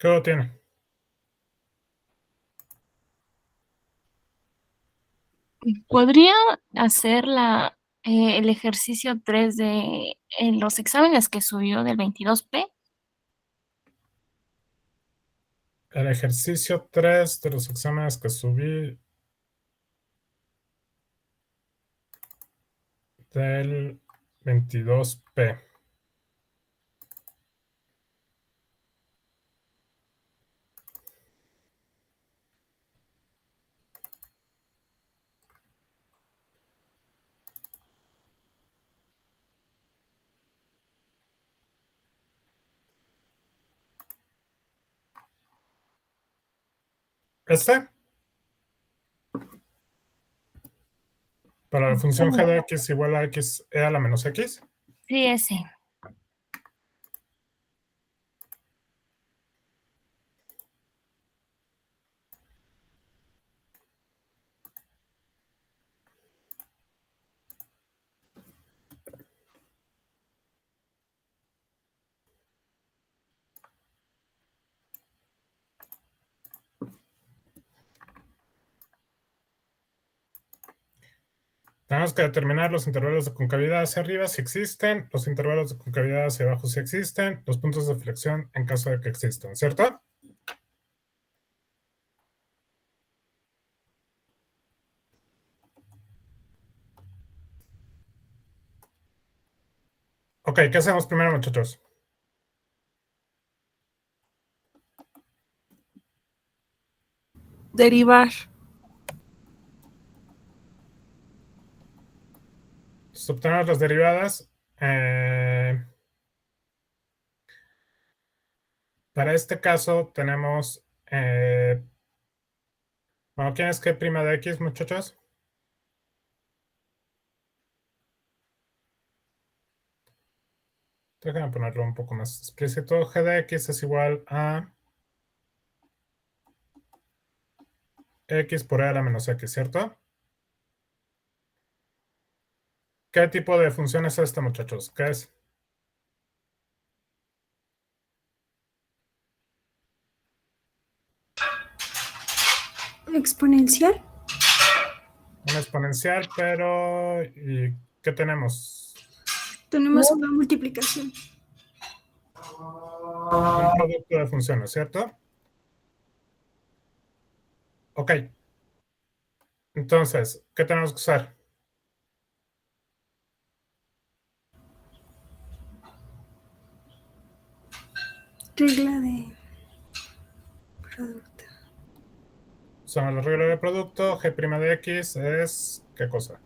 ¿Qué lo tiene? ¿Podría hacer el ejercicio 3 de los exámenes que subió del 22P? El ejercicio 3 de los exámenes que subí del 22P. Este, para la función g de x igual a x e a la menos x. Sí, ese. Tenemos que determinar los intervalos de concavidad hacia arriba si existen, los intervalos de concavidad hacia abajo si existen, los puntos de flexión en caso de que existan, ¿cierto? Ok, ¿qué hacemos primero, muchachos? Derivar. Entonces, obtenemos las derivadas. Para este caso tenemos... bueno, ¿quién es qué prima de x, muchachos? Déjenme ponerlo un poco más explícito. G de x es igual a x por e a la menos x, ¿cierto? ¿Qué tipo de función es esta, muchachos? ¿Qué es? Exponencial. Una exponencial, pero ¿y qué tenemos? Tenemos una multiplicación. Un producto de funciones, ¿cierto? Ok. Entonces, ¿qué tenemos que usar? Regla de producto. Son la regla de producto. G' de x es... ¿qué cosa?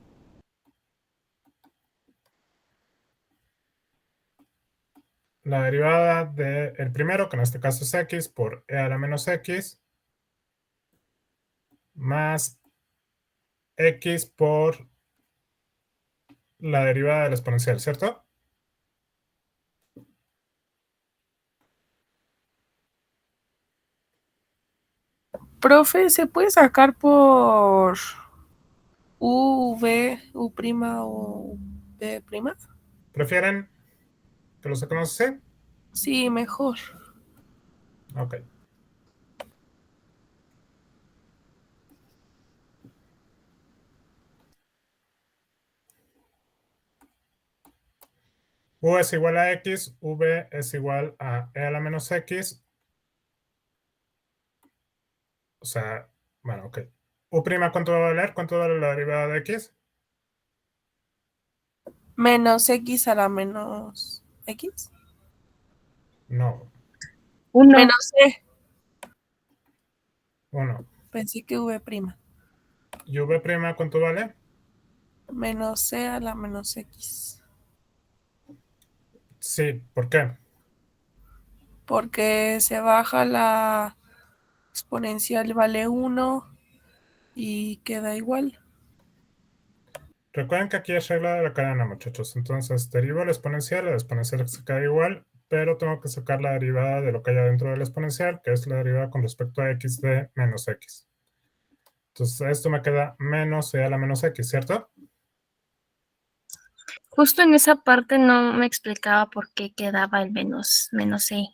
La derivada del primero, que en este caso es x, por e a la menos x, más x por la derivada del exponencial, ¿cierto? Profe, ¿se puede sacar por U, V, U prima o V prima? ¿Prefieren que lo saquemos así? Sí, mejor. Ok. U es igual a x, v es igual a e a la menos x. O sea, bueno, ok. U', ¿cuánto va a valer? ¿Cuánto vale la derivada de x? Menos X a la menos X. No, Uno. Menos C. 1. Pensé que V prima. ¿Y v', cuánto vale? Menos C a la menos X. Sí, ¿por qué? Porque se baja la exponencial, vale 1 y queda igual. Recuerden que aquí es regla de la cadena, muchachos. Entonces, derivo el exponencial se queda igual, pero tengo que sacar la derivada de lo que hay adentro del exponencial, que es la derivada con respecto a x de menos x. Entonces, esto me queda menos e a la menos x, ¿cierto? Justo en esa parte no me explicaba por qué quedaba el menos C.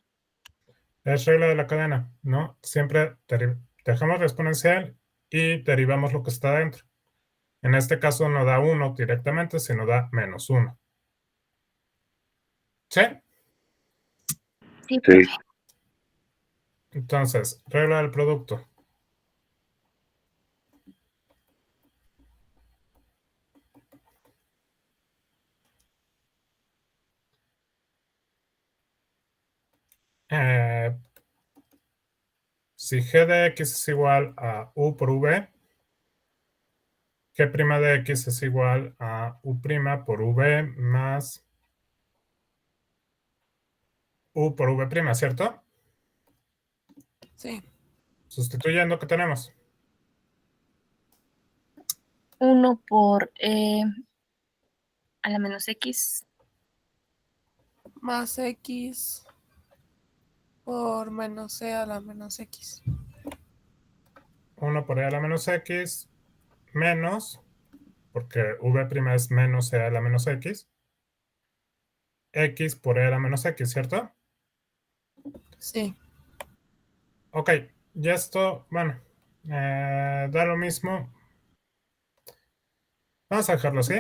Es regla de la cadena, ¿no? Siempre dejamos la exponencial y derivamos lo que está dentro. En este caso no da 1 directamente, sino da -1. ¿Sí? Sí, Sí. profe. Entonces, regla del producto. Si g de x es igual a u por v, g' de x es igual a u' por v más u por v', ¿cierto? Sí. Sustituyendo, ¿qué tenemos? 1 por a la menos x. Más x por menos c a la menos x. 1 por e a la menos x menos, porque v' es menos e a la menos x por e a la menos x, ¿cierto? Sí. Ok, ya esto, bueno, da lo mismo. Vamos a dejarlo así.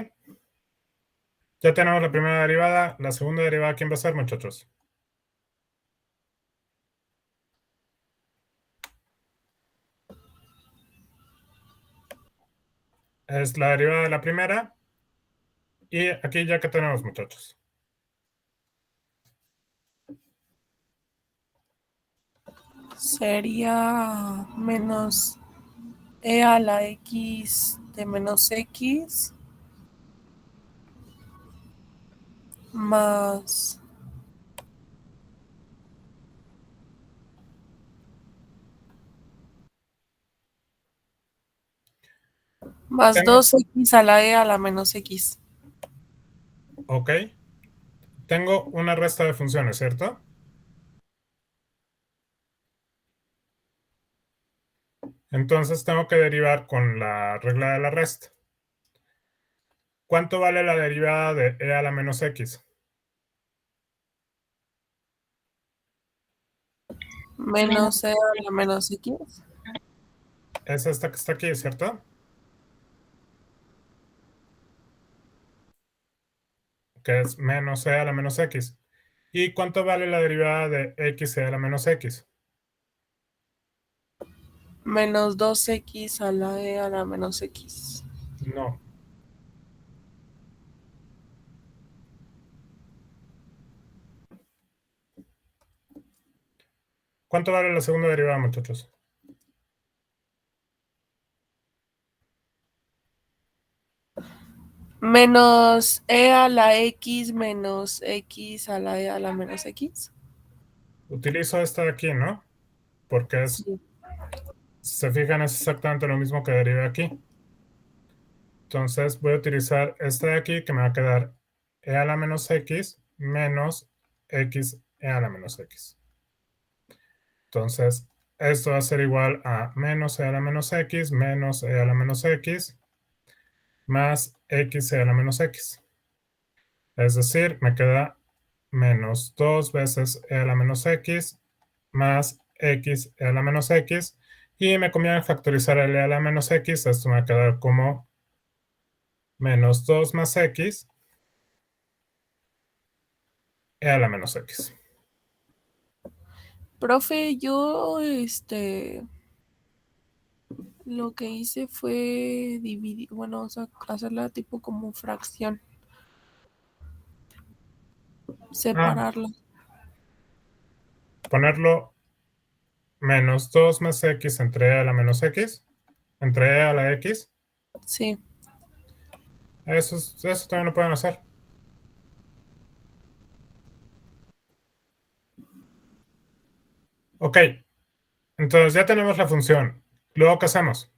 Ya tenemos la primera derivada. La segunda derivada, ¿quién va a ser, muchachos? Es la derivada de la primera. Y aquí ya que tenemos, muchachos. Sería menos e a la x de menos x más Tengo, 2x a la e a la menos x. ok. Tengo una resta de funciones, ¿cierto? Entonces tengo que derivar con la regla de la resta. ¿Cuánto vale la derivada de e a la menos x? Menos e a la menos x. Es esta que está aquí, ¿cierto? Que es menos e a la menos x. ¿Y cuánto vale la derivada de x e a la menos x? Menos 2x a la e a la menos x. No. ¿Cuánto vale la segunda derivada, muchachos? Menos e a la x menos x a la e a la menos x. Utilizo esta de aquí, ¿no? Porque es, Sí. si se fijan, es exactamente lo mismo que deriva aquí. Entonces voy a utilizar esta de aquí que me va a quedar e a la menos x menos x e a la menos x. Entonces, esto va a ser igual a menos e a la menos x menos e a la menos x más x e a la menos x. Es decir, me queda menos 2 veces e a la menos x más x e a la menos x. Y me conviene factorizar el e a la menos x. Esto me va a quedar como menos 2 más x e a la menos x. Profe, yo lo que hice fue dividir, bueno, o sea, hacerla tipo como fracción, Ah, separarla. ponerlo menos 2 más x entre e a la menos x, entre e a la x. Sí. Eso también lo pueden hacer. Ok, entonces ya tenemos la función. Luego, ¿qué hacemos?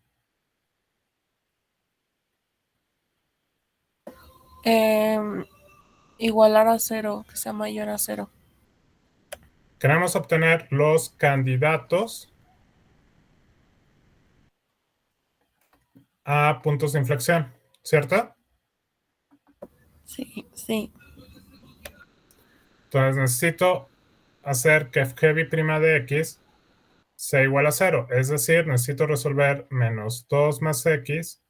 Igualar a 0, que sea mayor a 0. Queremos obtener los candidatos a puntos de inflexión, ¿cierto? Sí, sí. Entonces necesito hacer que heavy' de x sea igual a 0. Es decir, necesito resolver menos 2 más x.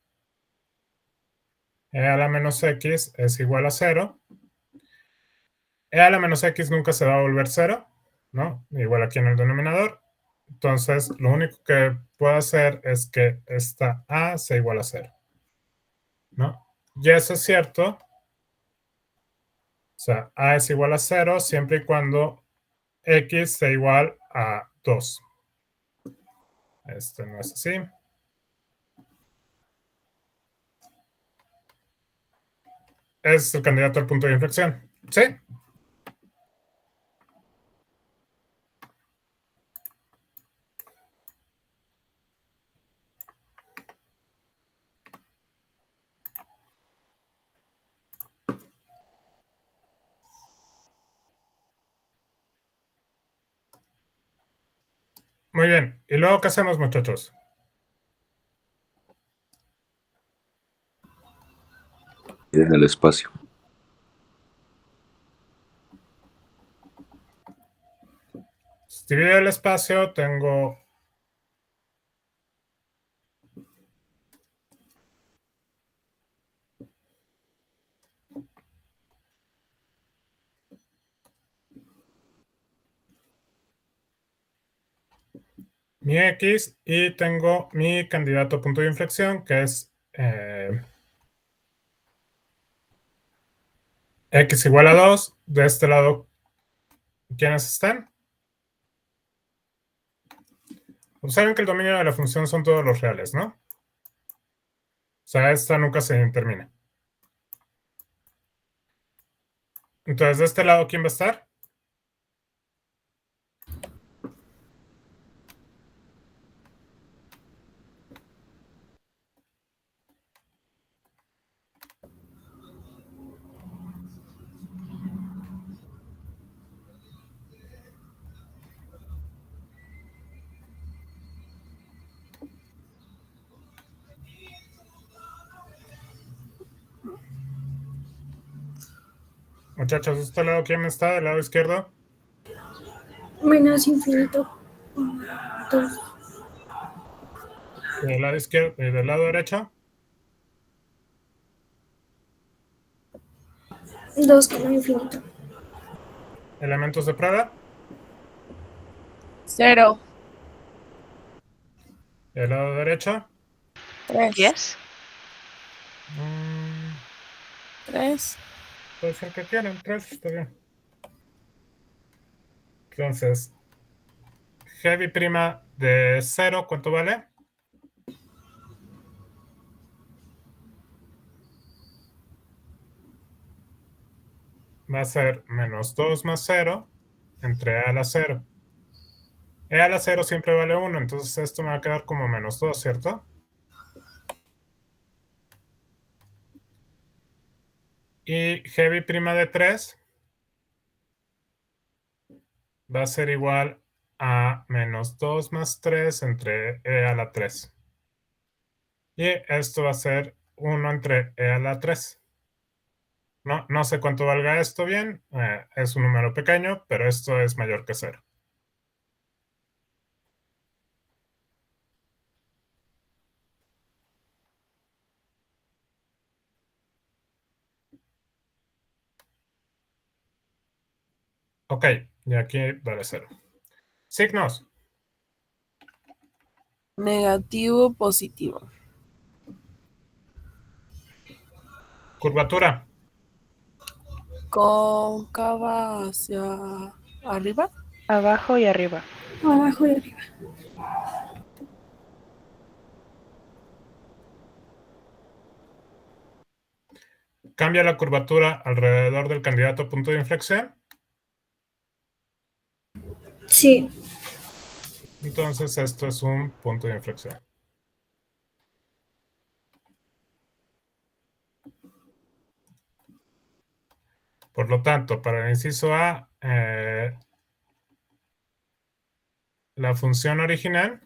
E a la menos x es igual a 0. E a la menos x nunca se va a volver 0, ¿no? Igual aquí en el denominador. Entonces, lo único que puedo hacer es que esta a sea igual a 0, ¿no? Y eso es cierto. O sea, a es igual a 0 siempre y cuando x sea igual a 2. Este no es así. Es el candidato al punto de inflexión. ¿Sí? Muy bien. ¿Y luego qué hacemos, muchachos? En el espacio. Si divido el espacio, tengo mi x y tengo mi candidato a punto de inflexión, que es x igual a 2. De este lado, ¿quiénes están? Observen que el dominio de la función son todos los reales, ¿no? O sea, esta nunca se termina. Entonces, de este lado, ¿quién va a estar? Muchachos, de este lado, ¿quién está? ¿Del lado izquierdo? Menos infinito. 2. ¿Y del lado izquierdo? ¿Y del lado derecho? 2 con infinito. ¿Elementos de prueba? 0. ¿Y del lado derecho? 3. Yes. 3. Puede ser que quieran, 3, está bien. Entonces, heavy' de 0, ¿cuánto vale? Va a ser menos 2 más 0 entre a la 0. E a la 0 siempre vale 1, entonces esto me va a quedar como menos 2, ¿cierto? Y heavy' de 3 va a ser igual a menos 2 más 3 entre e a la 3. Y esto va a ser 1 entre e a la 3. No sé cuánto valga esto bien, es un número pequeño, pero esto es mayor que 0. Ok, y aquí vale 0. Signos. Negativo, positivo. Curvatura. Cóncava hacia arriba. Abajo y arriba. Abajo y arriba. Cambia la curvatura alrededor del candidato a punto de inflexión. Sí. Entonces esto es un punto de inflexión. Por lo tanto, para el inciso A, la función original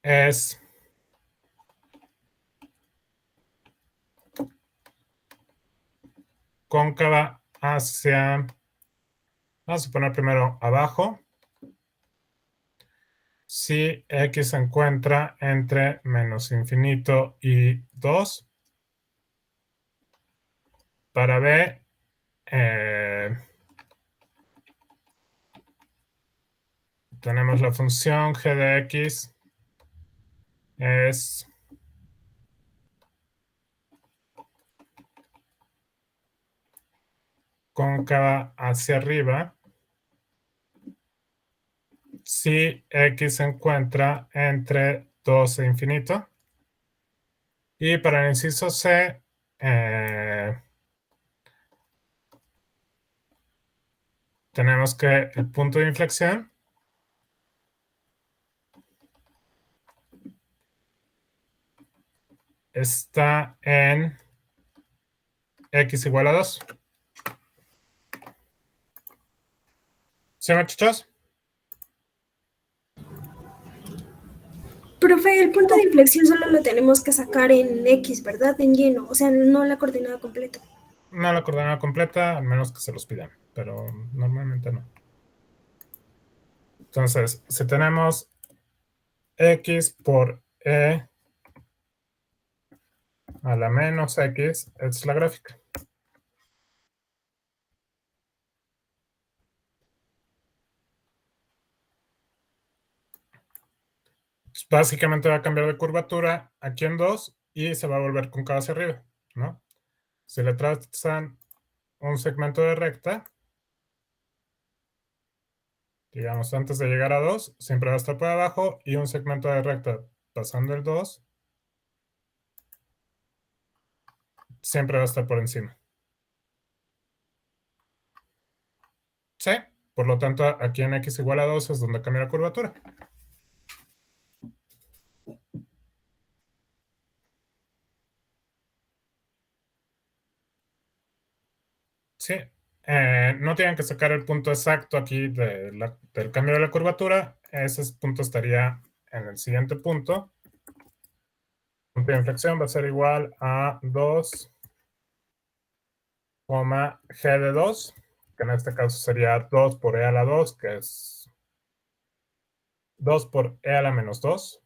es cóncava hacia, vamos a poner primero abajo, si x se encuentra entre menos infinito y 2. Para b, tenemos la función g de x es cóncava hacia arriba si x se encuentra entre 2 e infinito. Y para el inciso C, tenemos que el punto de inflexión está en x igual a 2. ¿Sí, muchachos? Profe, el punto de inflexión solo lo tenemos que sacar en X, ¿verdad? En lleno, o sea, no la coordenada completa. No la coordenada completa, al menos que se los pidan, pero normalmente no. Entonces, si tenemos x por e a la menos x, es la gráfica. Pues básicamente va a cambiar de curvatura aquí en 2 y se va a volver cóncava hacia arriba, ¿no? Si le trazan un segmento de recta, digamos, antes de llegar a 2, siempre va a estar por abajo, y un segmento de recta pasando el 2, siempre va a estar por encima. ¿Sí? Por lo tanto, aquí en x igual a 2 es donde cambia la curvatura. Sí. No tienen que sacar el punto exacto aquí del cambio de la curvatura. Ese punto estaría en el siguiente punto. El punto de inflexión va a ser igual a 2, g de 2, que en este caso sería 2 por e a la 2, que es 2 por e a la menos 2,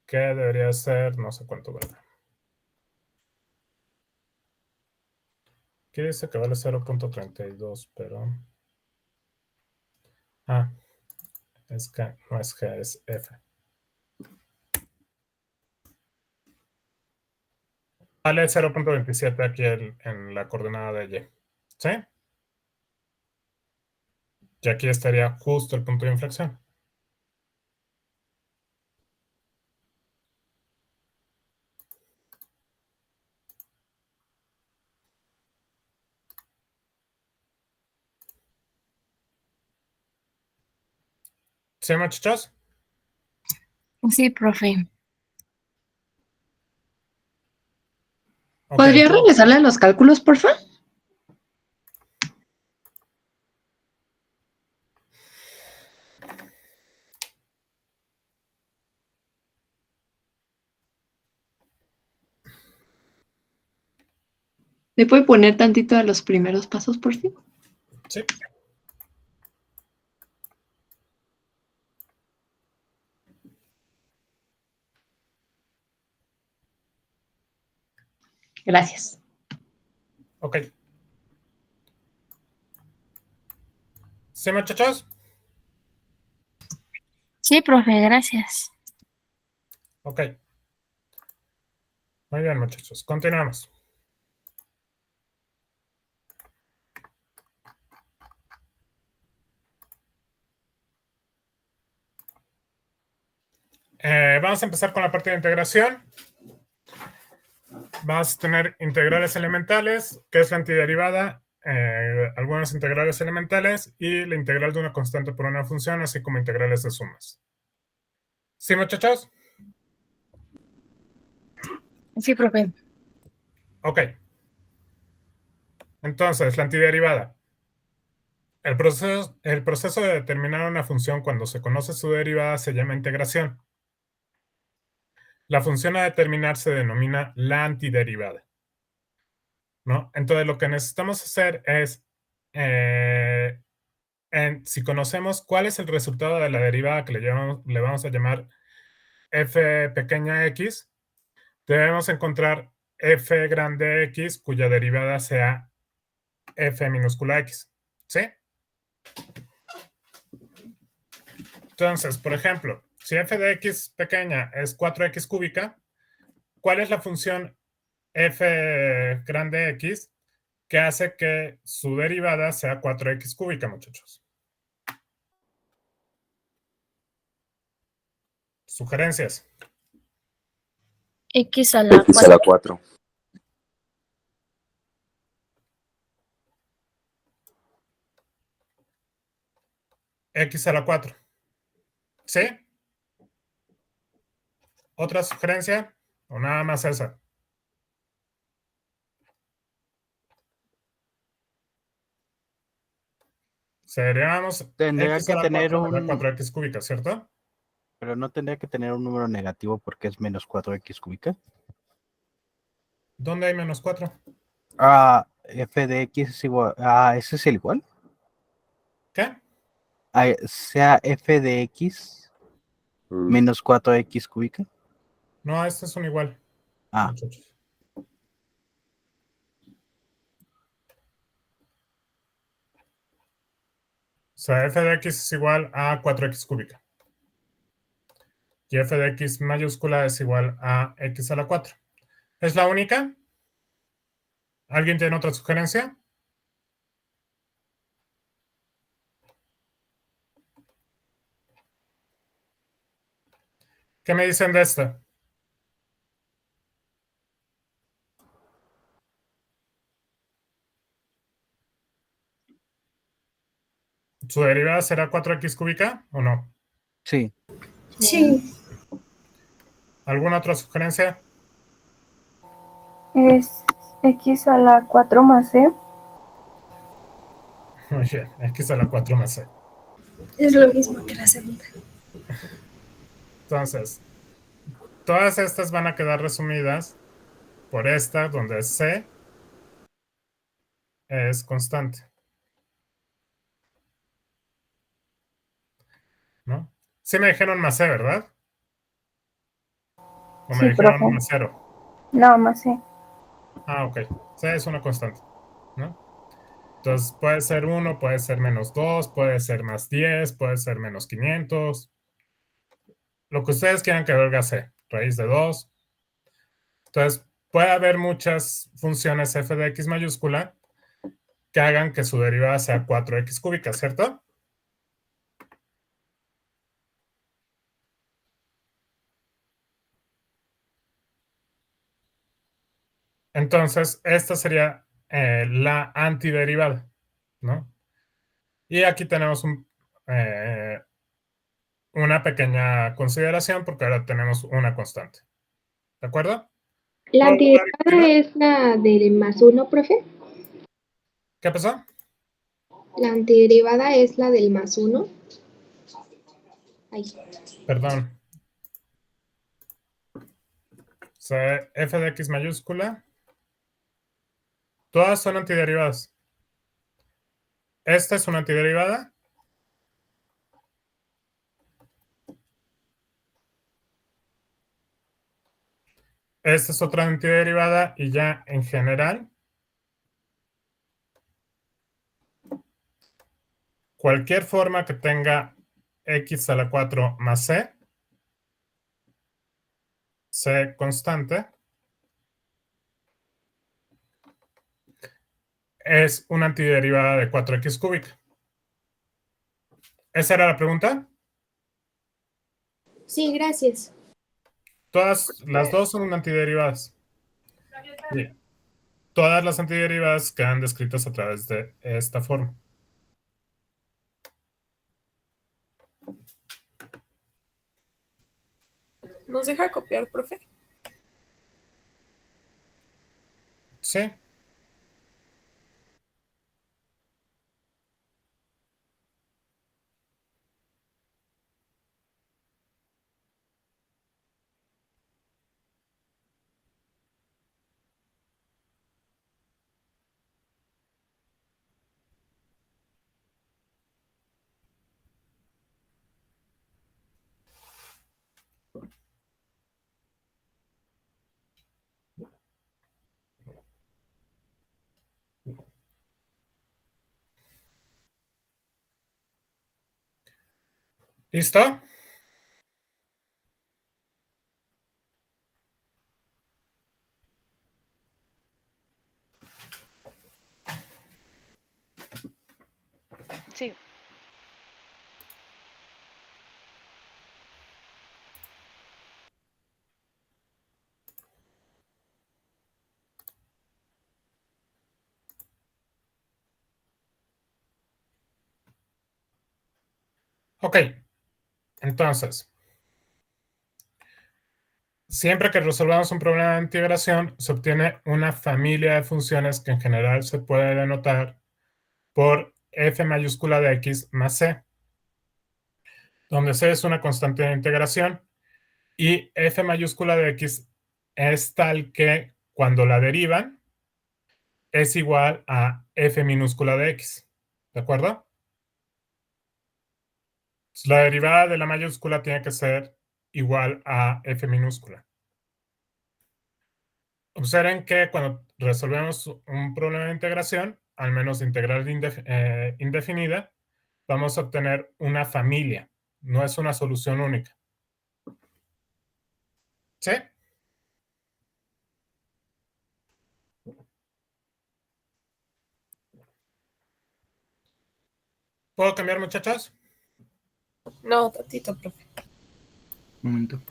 que debería ser, no sé cuánto vale. Aquí dice que vale 0.32, pero... es que no es G, es F. Vale 0.27 aquí en la coordenada de Y. ¿Sí? Y aquí estaría justo el punto de inflexión. ¿Sí, muchachos? Sí, profe. Ok. ¿Podría regresarle a los cálculos, porfa? ¿Me puede poner tantito a los primeros pasos, por sí? Sí. Gracias. Ok. ¿Sí, muchachos? Sí, profe, gracias. Ok. Muy bien, muchachos. Continuamos. Vamos a empezar con la parte de integración. Vamos a tener integrales elementales, que es la antiderivada, algunas integrales elementales y la integral de una constante por una función, así como integrales de sumas. ¿Sí, muchachos? Sí, profe. Ok. Entonces, la antiderivada. El proceso de determinar una función cuando se conoce su derivada se llama integración. la función a determinar se denomina la antiderivada, ¿no? Entonces, lo que necesitamos hacer es, si conocemos cuál es el resultado de la derivada que le vamos a llamar f pequeña x, debemos encontrar f grande x cuya derivada sea f minúscula x, ¿sí? Entonces, por ejemplo, si f de x pequeña es 4x cúbica, ¿cuál es la función f grande x que hace que su derivada sea 4x cúbica, muchachos? Sugerencias. X a la X a la 4. 4. X a la 4. ¿Sí? ¿Otra sugerencia? ¿O nada más esa? Seríamos Tendría x a que la tener 4 me da un, 4x cúbica, ¿cierto? pero no tendría que tener un número negativo porque es menos 4x cúbica. ¿Dónde hay menos 4? F de x es igual. ¿Ese es el igual? ¿Qué? Sea f de x menos 4x cúbica. No, este es un igual, muchachos. O sea, f de x es igual a 4x cúbica. Y f de x mayúscula es igual a x a la 4. ¿Es la única? ¿Alguien tiene otra sugerencia? ¿Qué me dicen de esta? ¿Su derivada será 4x cúbica o no? Sí. Sí, ¿Alguna otra sugerencia? Es x a la 4 más c. Muy bien, x a la 4 más c. es lo mismo que la segunda. Entonces, todas estas van a quedar resumidas por esta, donde c es constante, ¿no? Sí me dijeron más c, ¿verdad? ¿O me Sí, dijeron profe. más 0? No, más c. Ok. C es una constante, ¿no? Entonces puede ser 1, puede ser menos 2, puede ser más 10, puede ser menos 500. Lo que ustedes quieran que valga c, raíz de 2. Entonces puede haber muchas funciones f de x mayúscula que hagan que su derivada sea 4x cúbica, ¿cierto? Entonces, esta sería la antiderivada, ¿no? Y aquí tenemos una pequeña consideración porque ahora tenemos una constante. ¿De acuerdo? ¿La ¿Puedo poder antiderivada escribirlo? es la del más 1, profe? ¿Qué pasó? ¿La antiderivada es la del más 1? Ay. Perdón. O sea, f de x mayúscula. Todas son antiderivadas. Esta es una antiderivada. Esta es otra antiderivada y ya en general, cualquier forma que tenga x a la 4 más c constante, es una antiderivada de 4x cúbica. ¿Esa era la pregunta? Sí, gracias. Todas, las dos son antiderivadas. Bien. Todas las antiderivadas quedan descritas a través de esta forma. ¿Nos deja copiar, profe? Sí. ¿Listo? Sí. Ok, entonces, siempre que resolvamos un problema de integración, se obtiene una familia de funciones que en general se puede denotar por f mayúscula de x más c, donde c es una constante de integración y f mayúscula de x es tal que cuando la derivan es igual a f minúscula de x. ¿De acuerdo? La derivada de la mayúscula tiene que ser igual a f minúscula. Observen que cuando resolvemos un problema de integración, al menos de integral indefinida, vamos a obtener una familia. No es una solución única. ¿Sí? ¿Puedo cambiar, muchachos? No, tantito, profe. Un momento.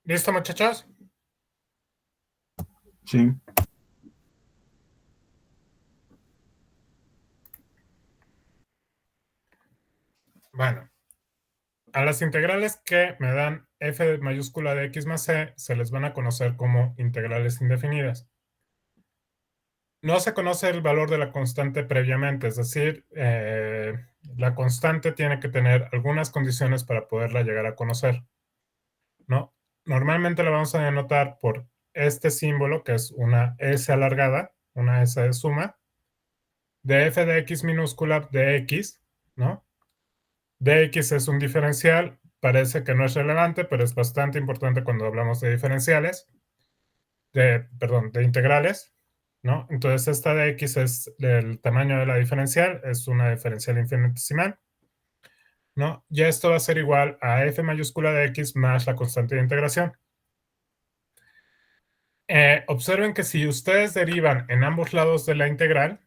¿Listo, muchachos? Sí. Bueno, a las integrales que me dan f mayúscula de x más c se les van a conocer como integrales indefinidas. No se conoce el valor de la constante previamente, es decir, la constante tiene que tener algunas condiciones para poderla llegar a conocer, ¿no? Normalmente la vamos a denotar por este símbolo, que es una S alargada, una S de suma, de f de x minúscula de x, ¿no? Dx es un diferencial, parece que no es relevante, pero es bastante importante cuando hablamos de diferenciales, perdón, de integrales, ¿no? Entonces esta dx es el tamaño de la diferencial, es una diferencial infinitesimal, ¿no? Y esto va a ser igual a f mayúscula de x más la constante de integración. Observen que si ustedes derivan en ambos lados de la integral,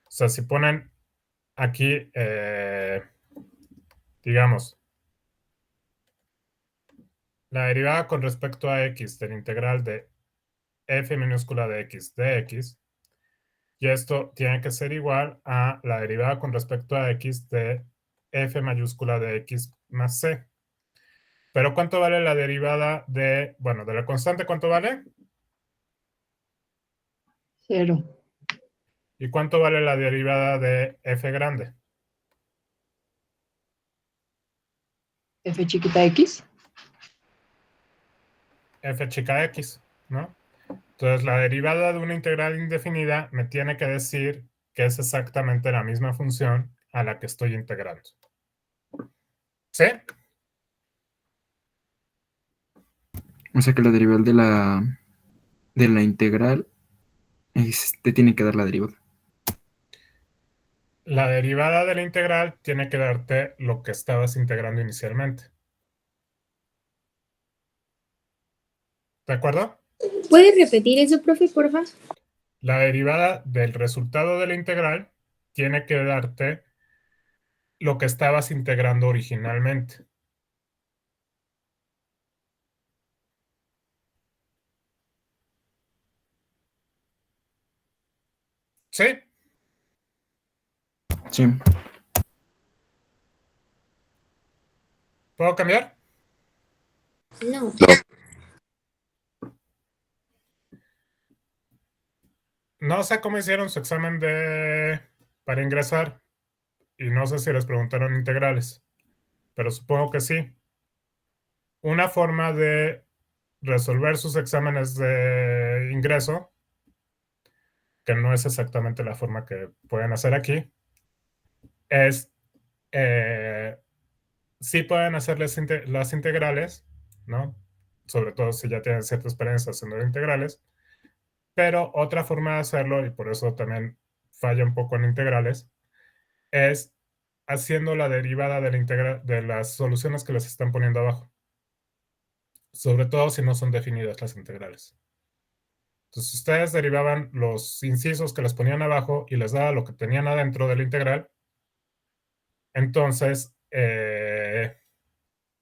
o sea, si ponen aquí, digamos, la derivada con respecto a x de la integral de f minúscula de x de x, y esto tiene que ser igual a la derivada con respecto a x de f mayúscula de x más c. Pero ¿cuánto vale la derivada de la constante? ¿Cuánto vale? 0. ¿Y cuánto vale la derivada de f grande? F chiquita x. F chica x, ¿no? Entonces, la derivada de una integral indefinida me tiene que decir que es exactamente la misma función a la que estoy integrando. ¿Sí? O sea que la derivada de la integral Te tiene que dar la derivada. La derivada de la integral tiene que darte lo que estabas integrando inicialmente. ¿De acuerdo? ¿Puede repetir eso, profe, porfa? La derivada del resultado de la integral tiene que darte lo que estabas integrando originalmente. ¿Sí? Sí. ¿Puedo cambiar? No. No sé cómo hicieron su examen para ingresar y no sé si les preguntaron integrales, pero supongo que sí. Una forma de resolver sus exámenes de ingreso, que no es exactamente la forma que pueden hacer aquí, es sí pueden hacer las integrales, ¿no? Sobre todo si ya tienen cierta experiencia haciendo integrales, pero otra forma de hacerlo, y por eso también falla un poco en integrales, es haciendo la derivada de las soluciones que les están poniendo abajo. Sobre todo si no son definidas las integrales. Entonces, ustedes derivaban los incisos que les ponían abajo y les daba lo que tenían adentro de la integral. Entonces,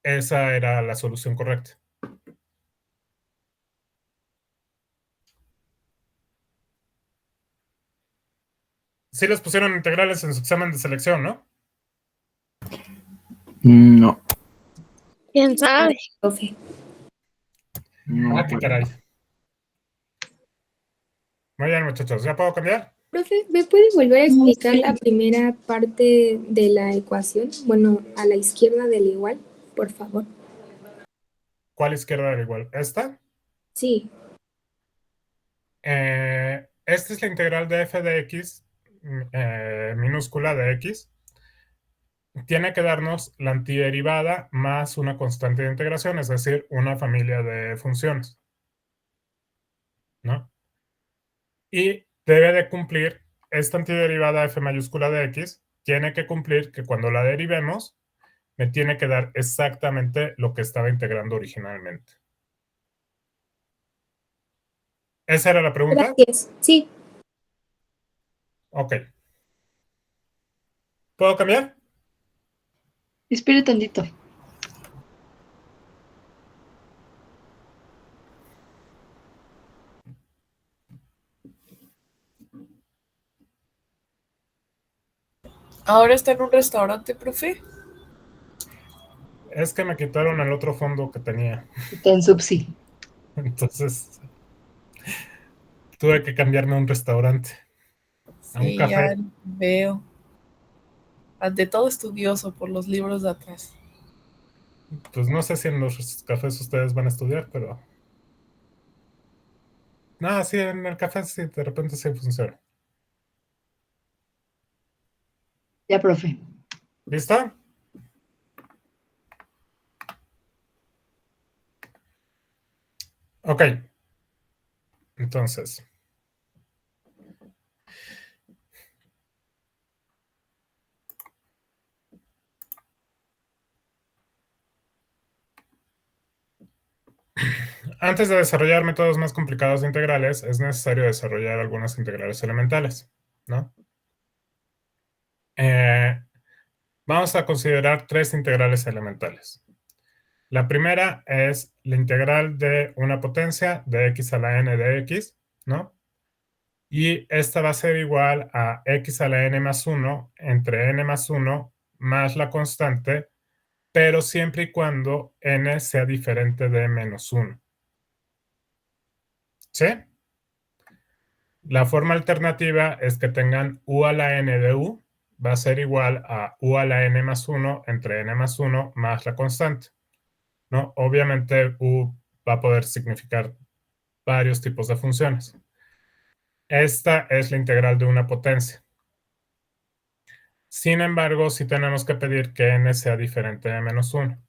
esa era la solución correcta. Sí les pusieron integrales en su examen de selección, ¿no? No. ¿Quién sabe? Profe. No, Qué caray. Muy bien, muchachos. ¿Ya puedo cambiar? Profe, ¿me puede volver a explicar la primera parte de la ecuación? Bueno, a la izquierda del igual, por favor. ¿Cuál izquierda era igual? ¿Esta? Sí. Esta es la integral de f de x, minúscula de x. Tiene que darnos la antiderivada más una constante de integración, es decir, una familia de funciones, ¿no? Y debe de cumplir esta antiderivada f mayúscula de x, tiene que cumplir que cuando la derivemos, me tiene que dar exactamente lo que estaba integrando originalmente. ¿Esa era la pregunta? Gracias. Sí. Ok. ¿Puedo cambiar? Espere tantito. ¿Ahora está en un restaurante, profe? Es que me quitaron el otro fondo que tenía. Está en Subsi. Entonces, tuve que cambiarme a un restaurante. A un Sí, café. ya veo. Ante todo estudioso por los libros de atrás. Pues no sé si en los cafés ustedes van a estudiar, pero... No, sí, en el café sí, de repente sí funciona. Ya, profe. ¿Listo? Ok. Entonces. Antes de desarrollar métodos más complicados de integrales, es necesario desarrollar algunas integrales elementales, ¿no? Vamos a considerar tres integrales elementales. La primera es la integral de una potencia de x a la n de x, ¿no? Y esta va a ser igual a x a la n más 1 entre n más 1 más la constante, pero siempre y cuando n sea diferente de menos 1. ¿Sí? La forma alternativa es que tengan u a la n de u, va a ser igual a u a la n más 1 entre n más 1 más la constante, ¿no? Obviamente u va a poder significar varios tipos de funciones. Esta es la integral de una potencia. Sin embargo, sí tenemos que pedir que n sea diferente de menos 1,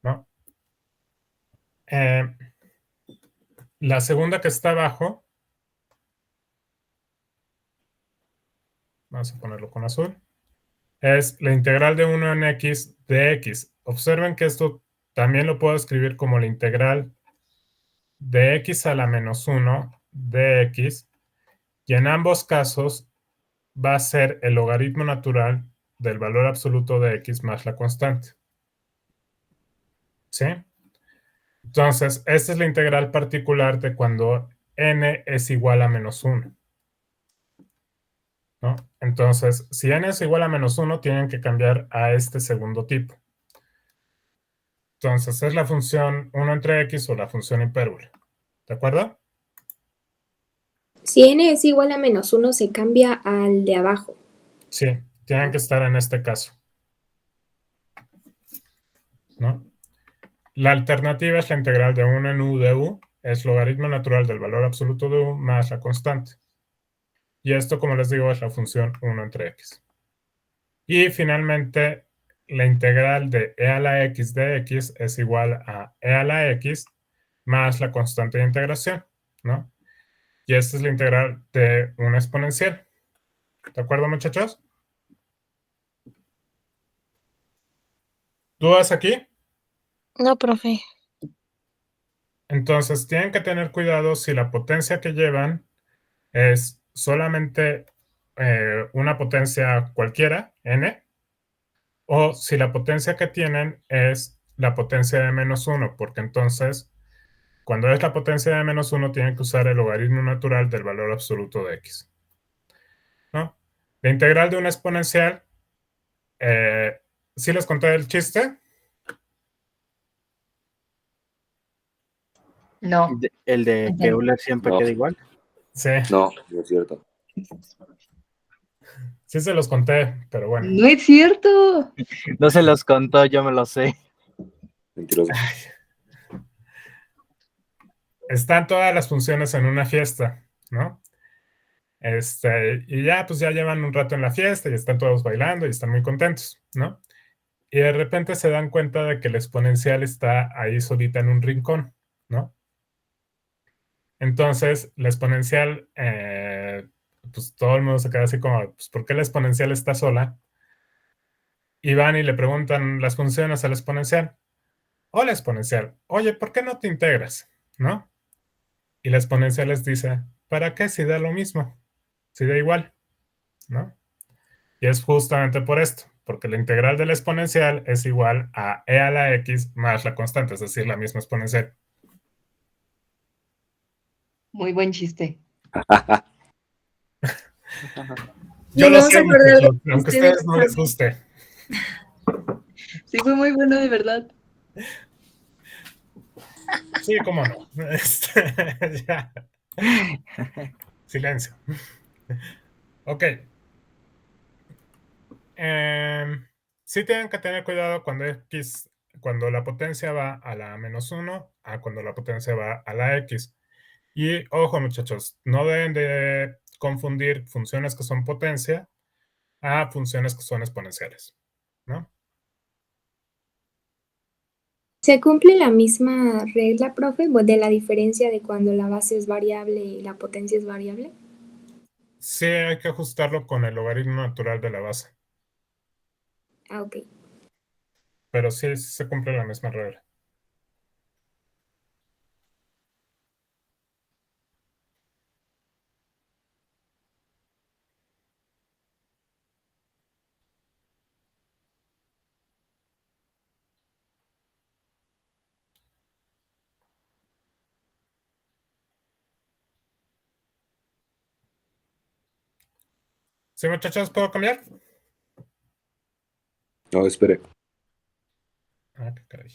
¿no? La segunda que está abajo vamos a ponerlo con azul, es la integral de 1 en x de x. Observen que esto también lo puedo escribir como la integral de x a la menos 1 de x, y en ambos casos va a ser el logaritmo natural del valor absoluto de x más la constante. ¿Sí? Entonces, esta es la integral particular de cuando n es igual a menos 1. ¿No? Entonces, si n es igual a menos 1, tienen que cambiar a este segundo tipo. Entonces, es la función 1 entre x o la función hipérbole. ¿De acuerdo? Si n es igual a -1, se cambia al de abajo. Sí, tienen que estar en este caso. ¿No? La alternativa es la integral de 1 en u de u, es logaritmo natural del valor absoluto de u más la constante. Y esto, como les digo, es la función 1 entre x. Y finalmente, la integral de e a la x de x es igual a e a la x más la constante de integración, ¿no? Y esta es la integral de una exponencial. ¿De acuerdo, muchachos? ¿Dudas aquí? No, profe. Entonces, tienen que tener cuidado si la potencia que llevan es solamente una potencia cualquiera, n, o si la potencia que tienen es la potencia de menos 1, porque entonces, cuando es la potencia de menos 1, tienen que usar el logaritmo natural del valor absoluto de x. ¿No? La integral de una exponencial, ¿sí les conté el chiste? No. El de que Euler siempre No. queda igual. Sí, No, no es cierto. sí se los conté, pero bueno. No es cierto. No se los contó, yo me lo sé. Mentiroso. Están todas las funciones en una fiesta, ¿no? Y ya, pues ya llevan un rato en la fiesta y están todos bailando y están muy contentos, ¿no? Y de repente se dan cuenta de que el exponencial está ahí solita en un rincón, ¿no? Entonces, la exponencial, pues todo el mundo se queda así como, pues, ¿por qué la exponencial está sola? Y van y le preguntan las funciones a la exponencial. Hola, exponencial, oye, ¿por qué no te integras? ¿No? Y la exponencial les dice, ¿para qué si da lo mismo? Si da igual, ¿no? Y es justamente por esto, porque la integral de la exponencial es igual a e a la x más la constante, es decir, la misma exponencial. Muy buen chiste. Yo Nos lo vamos sé, a acordar muchachos, de aunque a ustedes. ustedes no les guste. Sí, fue muy bueno, de verdad. Sí, cómo no. Ya. Silencio. Ok. Sí tienen que tener cuidado cuando la potencia va a la menos 1 a cuando la potencia va a la x. Y ojo, muchachos, no deben de confundir funciones que son potencia a funciones que son exponenciales, ¿no? ¿Se cumple la misma regla, profe, de la diferencia de cuando la base es variable y la potencia es variable? Sí, hay que ajustarlo con el logaritmo natural de la base, Ah, ok. pero sí se cumple la misma regla. ¿Sí, muchachos, puedo cambiar? No, espere. Ah, qué caray.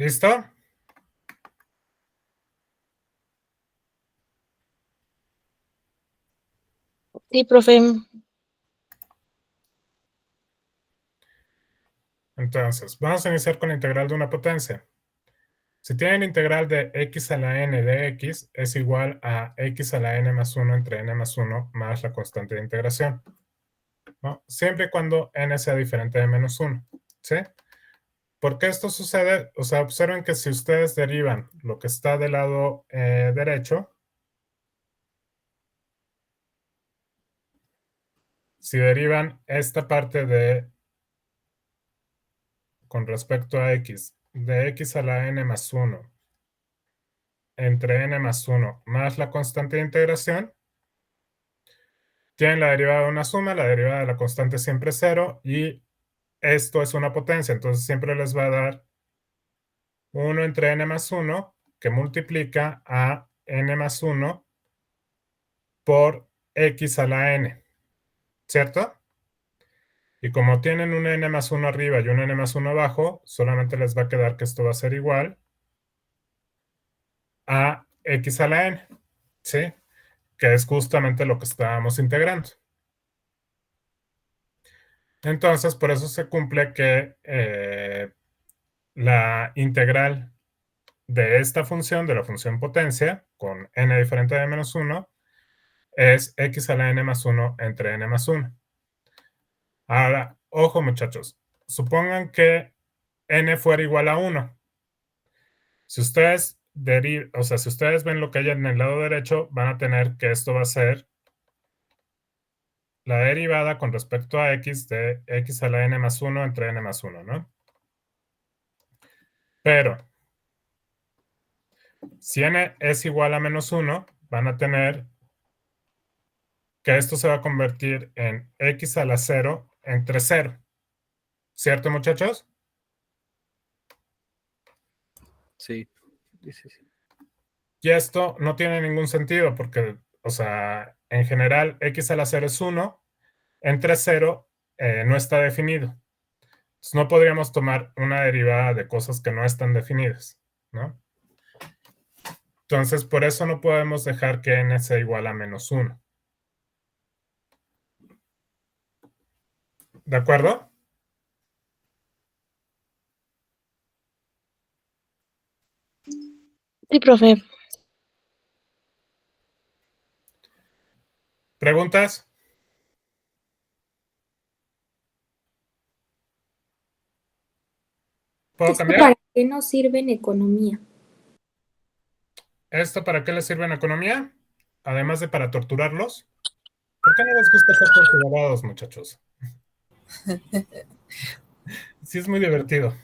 ¿Listo? Sí, profe. Entonces, vamos a iniciar con la integral de una potencia. Si tienen integral de x a la n de x es igual a x a la n más 1 entre n más 1 más la constante de integración, ¿no? Siempre y cuando n sea diferente de menos 1, ¿sí? ¿Por qué esto sucede? O sea, observen que si ustedes derivan lo que está del lado derecho, si derivan esta parte de, con respecto a x, de x a la n más 1 entre n más 1 más la constante de integración, tienen la derivada de una suma, la derivada de la constante siempre es 0, y esto es una potencia, entonces siempre les va a dar 1 entre n más 1, que multiplica a n más 1 por x a la n, ¿cierto? Y como tienen un n más 1 arriba y un n más 1 abajo, solamente les va a quedar que esto va a ser igual a x a la n, ¿sí? Que es justamente lo que estábamos integrando. Entonces, por eso se cumple que la integral de esta función, de la función potencia, con n diferente de menos 1, es x a la n más 1 entre n más 1. Ahora, ojo muchachos, supongan que n fuera igual a 1. Si ustedes si ustedes ven lo que hay en el lado derecho, van a tener que esto va a ser la derivada con respecto a x de x a la n más 1 entre n más 1, ¿no? Pero, si n es igual a menos 1, van a tener que esto se va a convertir en x a la 0 entre 0. ¿Cierto, muchachos? Sí. Sí, sí, sí. Y esto no tiene ningún sentido porque, o sea, en general, x a la 0 es 1, entre 0 no está definido. Entonces, no podríamos tomar una derivada de cosas que no están definidas, ¿no? Entonces, por eso no podemos dejar que n sea igual a menos 1. ¿De acuerdo? Sí, profe. ¿Preguntas? ¿Puedo ¿Esto cambiar? para qué nos sirve en economía? ¿Esto para qué les sirve en economía? Además de para torturarlos. ¿Por qué no les gusta ser torturados, muchachos? Sí, es muy divertido.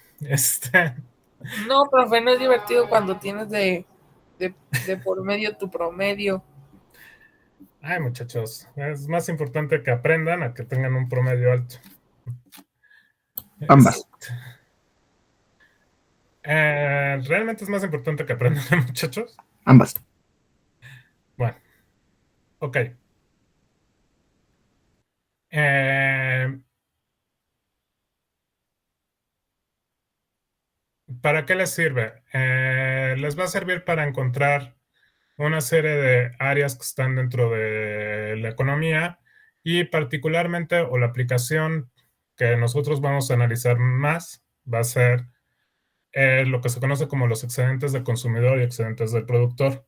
No, profe, no es divertido cuando tienes de por medio tu promedio. Ay, muchachos, es más importante que aprendan a que tengan un promedio alto. Ambas. ¿Realmente es más importante que aprendan, muchachos? Ambas. Bueno, ok. ¿Para qué les sirve? Les va a servir para encontrar una serie de áreas que están dentro de la economía y particularmente, o la aplicación que nosotros vamos a analizar más, va a ser lo que se conoce como los excedentes del consumidor y excedentes del productor.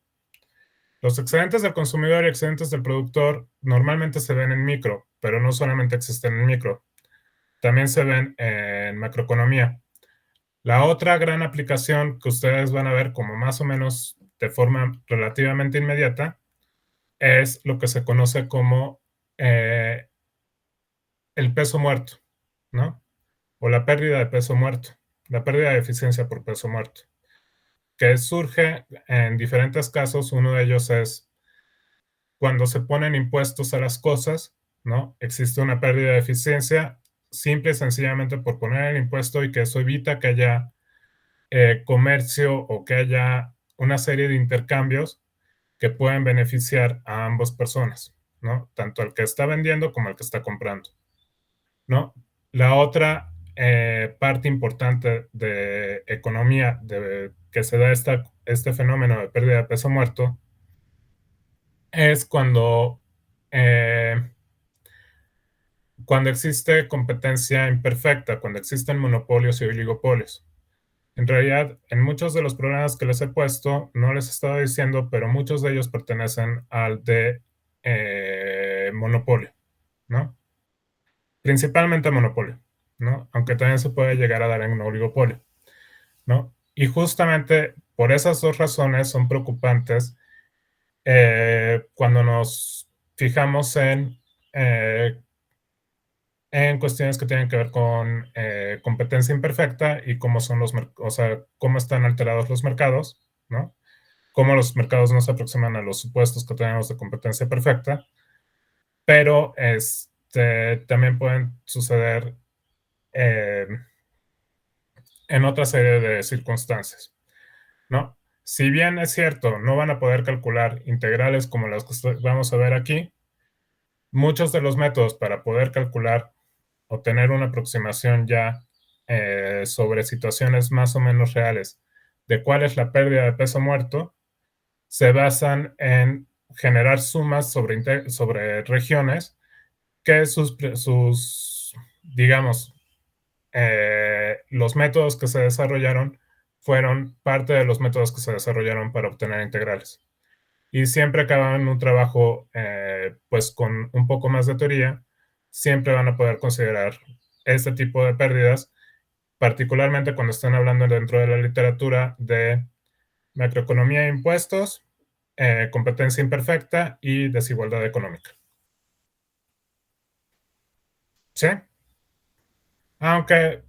Los excedentes del consumidor y excedentes del productor normalmente se ven en micro, pero no solamente existen en micro, también se ven en macroeconomía. La otra gran aplicación que ustedes van a ver como más o menos de forma relativamente inmediata es lo que se conoce como el peso muerto, ¿no? O la pérdida de peso muerto, la pérdida de eficiencia por peso muerto, que surge en diferentes casos. Uno de ellos es cuando se ponen impuestos a las cosas, ¿no? Existe una pérdida de eficiencia simple y sencillamente por poner el impuesto, y que eso evita que haya comercio o que haya una serie de intercambios que pueden beneficiar a ambas personas, ¿no? Tanto al que está vendiendo como al que está comprando, ¿no? La otra parte importante de economía que se da este fenómeno de pérdida de peso muerto es cuando existe competencia imperfecta, cuando existen monopolios y oligopolios. En realidad, en muchos de los programas que les he puesto, no les estaba diciendo, pero muchos de ellos pertenecen al de monopolio, ¿no? Principalmente monopolio, ¿no? Aunque también se puede llegar a dar en un oligopolio, ¿no? Y justamente por esas dos razones son preocupantes cuando nos fijamos en cuestiones que tienen que ver con competencia imperfecta y cómo son cómo están alterados los mercados, ¿no? Cómo los mercados no se aproximan a los supuestos que tenemos de competencia perfecta, pero también pueden suceder en otra serie de circunstancias, ¿no? Si bien es cierto, no van a poder calcular integrales como las que vamos a ver aquí, muchos de los métodos para poder calcular o tener una aproximación ya sobre situaciones más o menos reales de cuál es la pérdida de peso muerto, se basan en generar sumas sobre regiones que digamos, los métodos que se desarrollaron fueron parte de los métodos que se desarrollaron para obtener integrales. Y siempre acaban un trabajo, pues con un poco más de teoría, siempre van a poder considerar este tipo de pérdidas, particularmente cuando estén hablando dentro de la literatura de macroeconomía e impuestos, competencia imperfecta y desigualdad económica. ¿Sí? Aunque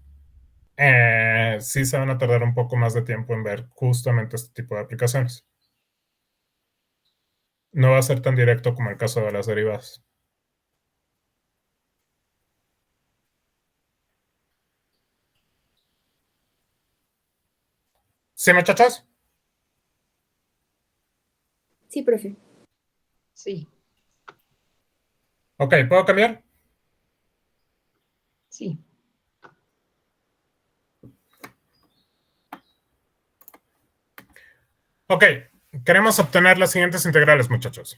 sí se van a tardar un poco más de tiempo en ver justamente este tipo de aplicaciones. No va a ser tan directo como el caso de las derivadas. ¿Sí, muchachos? Sí, profe. Sí, Ok, ¿puedo cambiar? sí. Ok, queremos obtener las siguientes integrales, muchachos.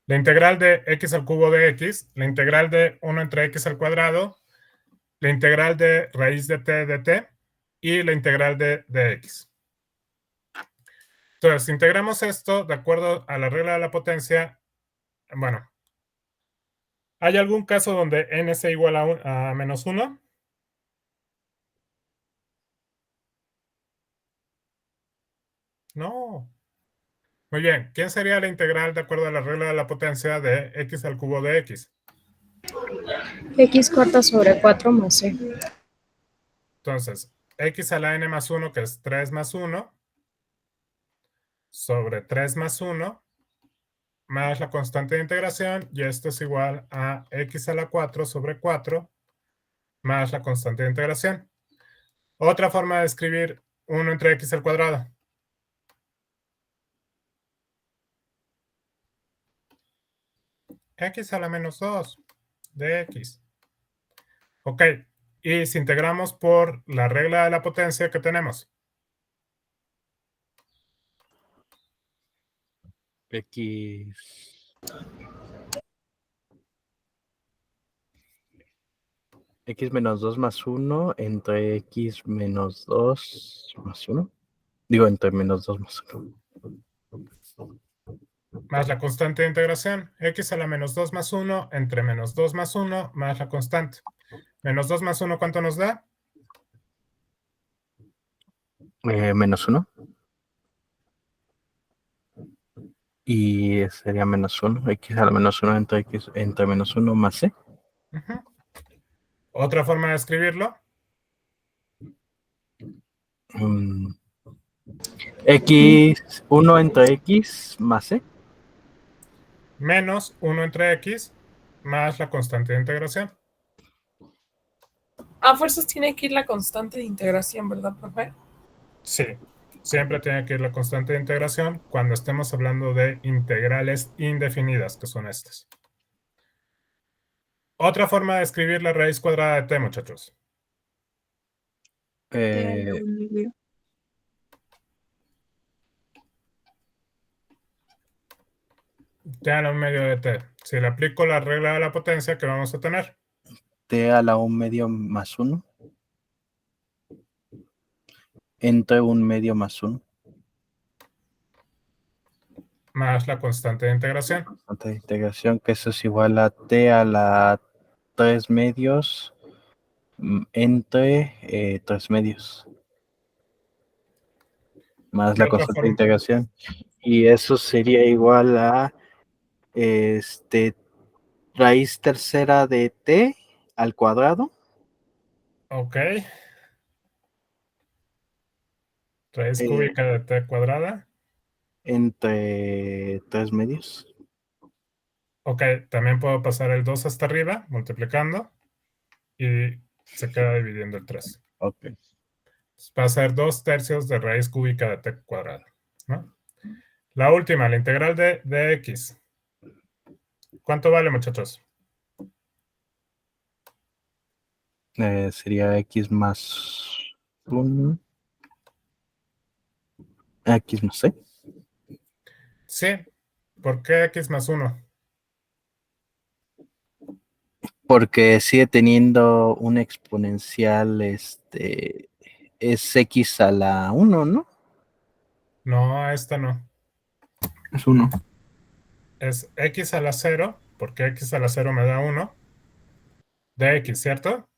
La integral de x al cubo de x, la integral de 1 entre x al cuadrado, la integral de raíz de t de t y la integral de x. Entonces, si integramos esto de acuerdo a la regla de la potencia, bueno, ¿hay algún caso donde n sea igual a menos 1? No. Muy bien, ¿quién sería la integral de acuerdo a la regla de la potencia de x al cubo de x? X cuarta sobre 4 más C. Entonces, x a la n más 1, que es 3 más 1, sobre 3 más 1, más la constante de integración, y esto es igual a x a la 4 sobre 4, más la constante de integración. Otra forma de escribir 1 entre x al cuadrado. X a la menos 2 de x. Ok, y si integramos por la regla de la potencia que tenemos. X menos 2 más 1 entre X menos 2 más 1. Digo, entre menos 2 más 1. Más la constante de integración. X a la menos 2 más 1 entre menos 2 más 1 más la constante. Menos 2 más 1, ¿cuánto nos da? Menos 1. Y sería menos 1. X a la menos 1 entre menos 1 más C. Otra forma de escribirlo. X, 1 entre X más C. Menos 1 entre X más la constante de integración. A fuerzas tiene que ir la constante de integración, ¿verdad, profe? Sí, siempre tiene que ir la constante de integración cuando estemos hablando de integrales indefinidas, que son estas. Otra forma de escribir la raíz cuadrada de t, muchachos. T a la 1/2 de t. Si le aplico la regla de la potencia, ¿qué vamos a tener? T a la 1/2 más 1. Entre 1/2 más 1. Más la constante de integración. Constante de integración, que eso es igual a T a la 3/2 entre 3/2. Más la constante de integración. Y eso sería igual a raíz tercera de t al cuadrado. Ok. Raíz cúbica de t cuadrada. Entre 3/2. Ok, también puedo pasar el 2 hasta arriba, multiplicando, y se queda dividiendo el 3. Ok. Va a ser 2/3 de raíz cúbica de t cuadrada, ¿no? La última, la integral de x. ¿Cuánto vale, muchachos? Sería x más 1. X más c. Sí. ¿Por qué x más 1? Porque sigue teniendo un exponencial, es x a la 1, ¿no? No, esta no. Es 1. Es x a la 0, porque x a la 0 me da 1, de x, ¿cierto?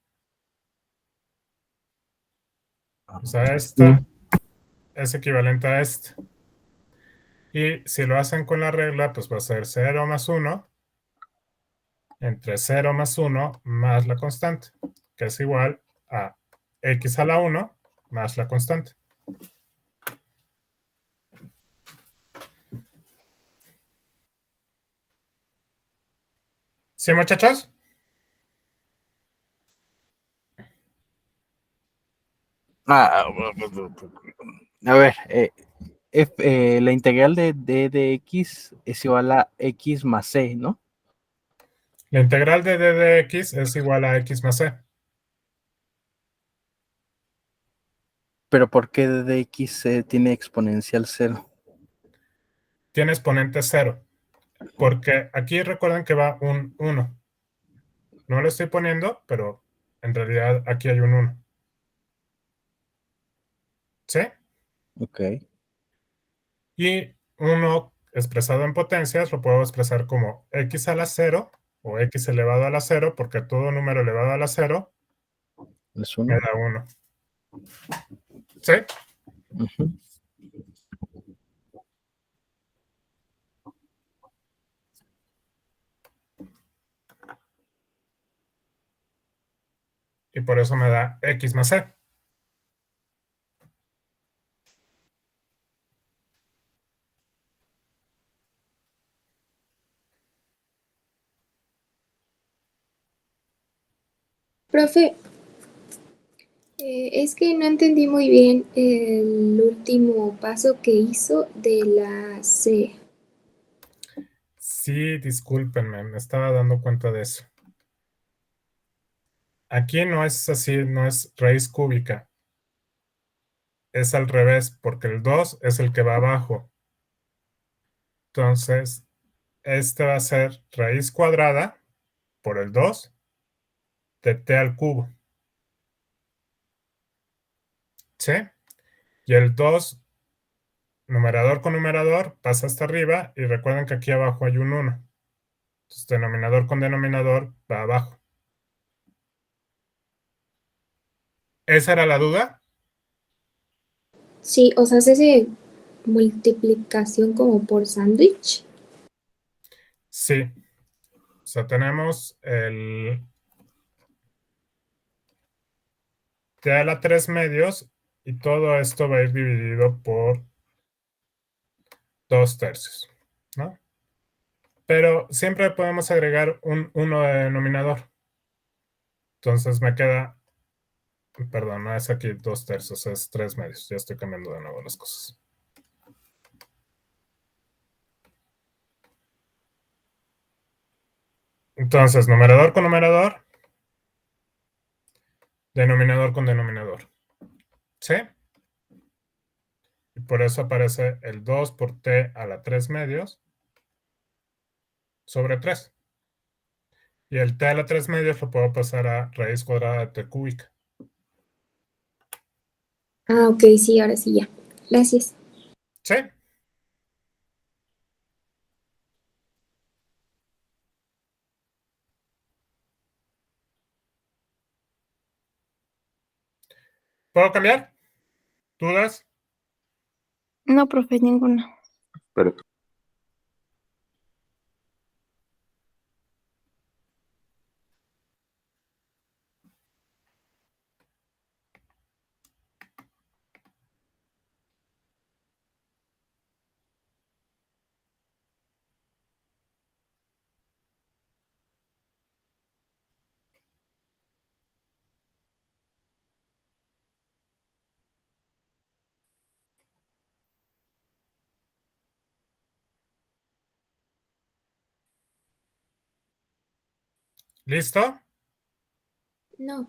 O sea, esta es equivalente a este. Y si lo hacen con la regla, pues va a ser 0 más 1 entre 0 más 1 más la constante, que es igual a x a la 1 más la constante. ¿Sí, muchachos? A ver, la integral de d de x es igual a x más c, ¿no? La integral de d de x es igual a x más c. Pero ¿por qué d de x tiene exponencial 0? Tiene exponente 0. Porque aquí recuerden que va un 1. No lo estoy poniendo, pero en realidad aquí hay un 1. ¿Sí? Ok. Y 1 expresado en potencias lo puedo expresar como x a la 0 o x elevado a la 0, porque todo número elevado a la 0 es me 1. da 1. ¿Sí? Y por eso me da x más c. Profe, es que no entendí muy bien el último paso que hizo de la C. Sí, discúlpenme, me estaba dando cuenta de eso. Aquí no es así, no es raíz cúbica. Es al revés, porque el 2 es el que va abajo. Entonces, este va a ser raíz cuadrada por el 2 de t al cubo. ¿Sí? Y el 2, numerador con numerador, pasa hasta arriba, y recuerden que aquí abajo hay un 1. Entonces, denominador con denominador va abajo. ¿Esa era la duda? Sí, o sea, hace multiplicación como por sándwich. Sí. O sea, tenemos el t a la 3 medios, y todo esto va a ir dividido por 2/3, ¿no? Pero siempre podemos agregar un 1 de denominador. Entonces me queda, perdón, no es aquí 2/3, es 3 medios. Ya estoy cambiando de nuevo las cosas. Entonces, numerador con numerador, denominador con denominador. ¿Sí? Y por eso aparece el 2 por t a la 3 medios sobre 3. Y el t a la 3 medios lo puedo pasar a raíz cuadrada de t cúbica. Ah, ok, sí, ahora sí ya. Gracias. ¿Sí? ¿Puedo cambiar? ¿Dudas? No, profe, ninguna. Espera. ¿Listo? No.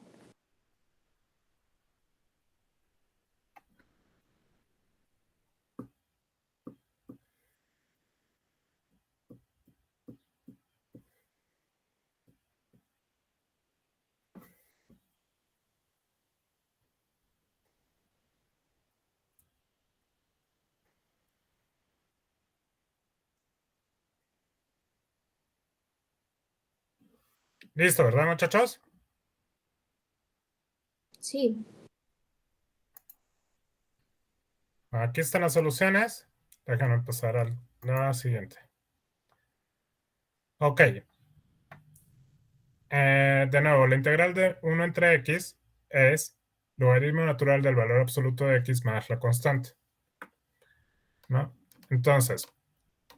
¿Listo, verdad, muchachos? Sí. Aquí están las soluciones. Déjame pasar a la siguiente. Ok. De nuevo, la integral de 1 entre x es logaritmo natural del valor absoluto de x más la constante. ¿No? Entonces,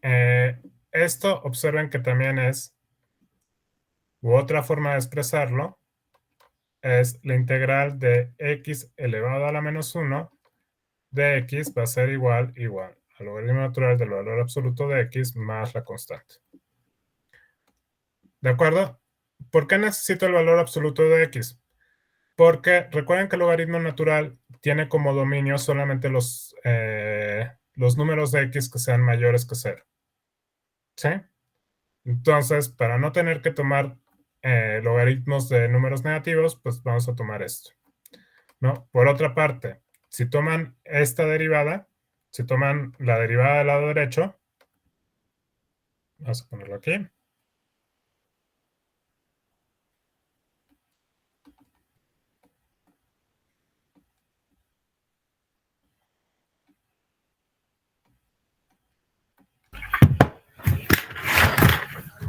esto observen que también es, u otra forma de expresarlo, es la integral de x elevado a la menos 1 de x va a ser igual al logaritmo natural del valor absoluto de x más la constante. ¿De acuerdo? ¿Por qué necesito el valor absoluto de x? Porque recuerden que el logaritmo natural tiene como dominio solamente los números de x que sean mayores que 0. ¿Sí? Entonces, para no tener que tomar logaritmos de números negativos, pues vamos a tomar esto. ¿No? Por otra parte, si toman esta derivada, si toman la derivada del lado derecho, vamos a ponerlo aquí.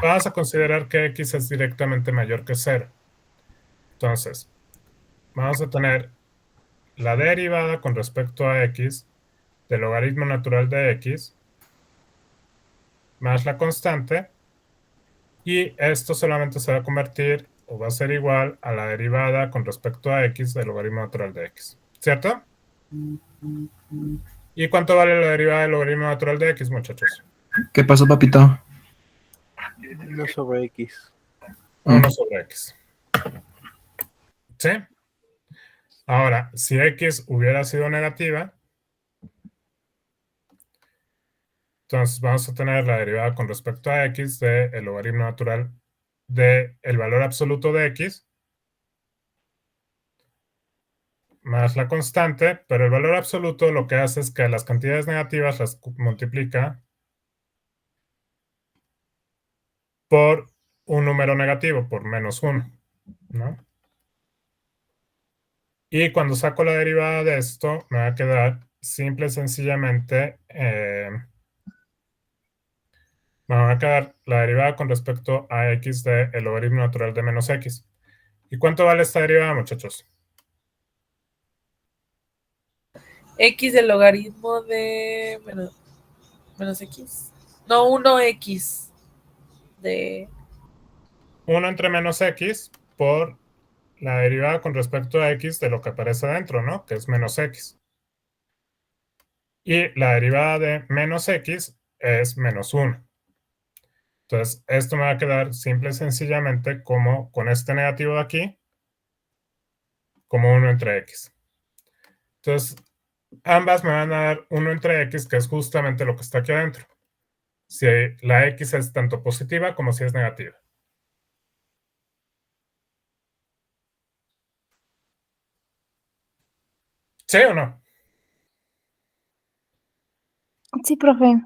Vamos a considerar que x es directamente mayor que 0. Entonces, vamos a tener la derivada con respecto a x del logaritmo natural de x más la constante, y esto solamente se va a convertir o va a ser igual a la derivada con respecto a x del logaritmo natural de x. ¿Cierto? ¿Y cuánto vale la derivada del logaritmo natural de x, muchachos? ¿Qué pasó, papito? 1 sobre x. 1 sobre x. ¿Sí? Ahora, si x hubiera sido negativa, entonces vamos a tener la derivada con respecto a x del logaritmo natural del valor absoluto de x más la constante, pero el valor absoluto lo que hace es que las cantidades negativas las multiplica por un número negativo, por menos 1, ¿no? Y cuando saco la derivada de esto, me va a quedar simple y sencillamente, me va a quedar la derivada con respecto a x del logaritmo natural de menos x. ¿Y cuánto vale esta derivada, muchachos? X del logaritmo de menos x. No, 1x de 1 entre menos x por la derivada con respecto a x de lo que aparece adentro, ¿no? Que es menos x. Y la derivada de menos x es menos 1. Entonces, esto me va a quedar simple y sencillamente como con este negativo de aquí, como 1 entre x. Entonces, ambas me van a dar 1 entre x, que es justamente lo que está aquí adentro. Si la x es tanto positiva como si es negativa. ¿Sí o no? Sí, profe.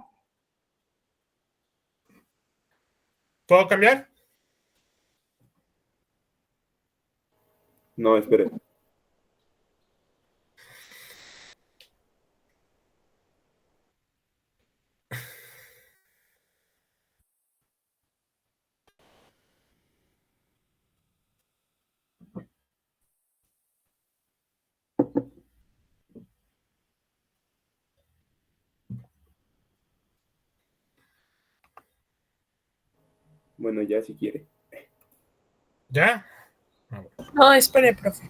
¿Puedo cambiar? No, espere. Bueno, ya si quiere. ¿Ya? No, espere, profe.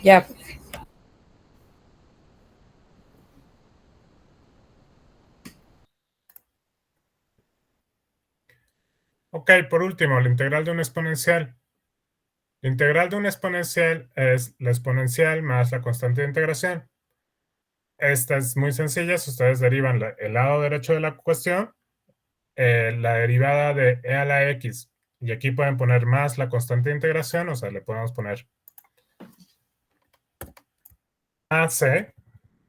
Ya. Ok, por último, la integral de un exponencial. La integral de un exponencial es la exponencial más la constante de integración. Esta es muy sencilla. Si ustedes derivan el lado derecho de la cuestión, la derivada de e a la x, y aquí pueden poner más la constante de integración, o sea, le podemos poner AC,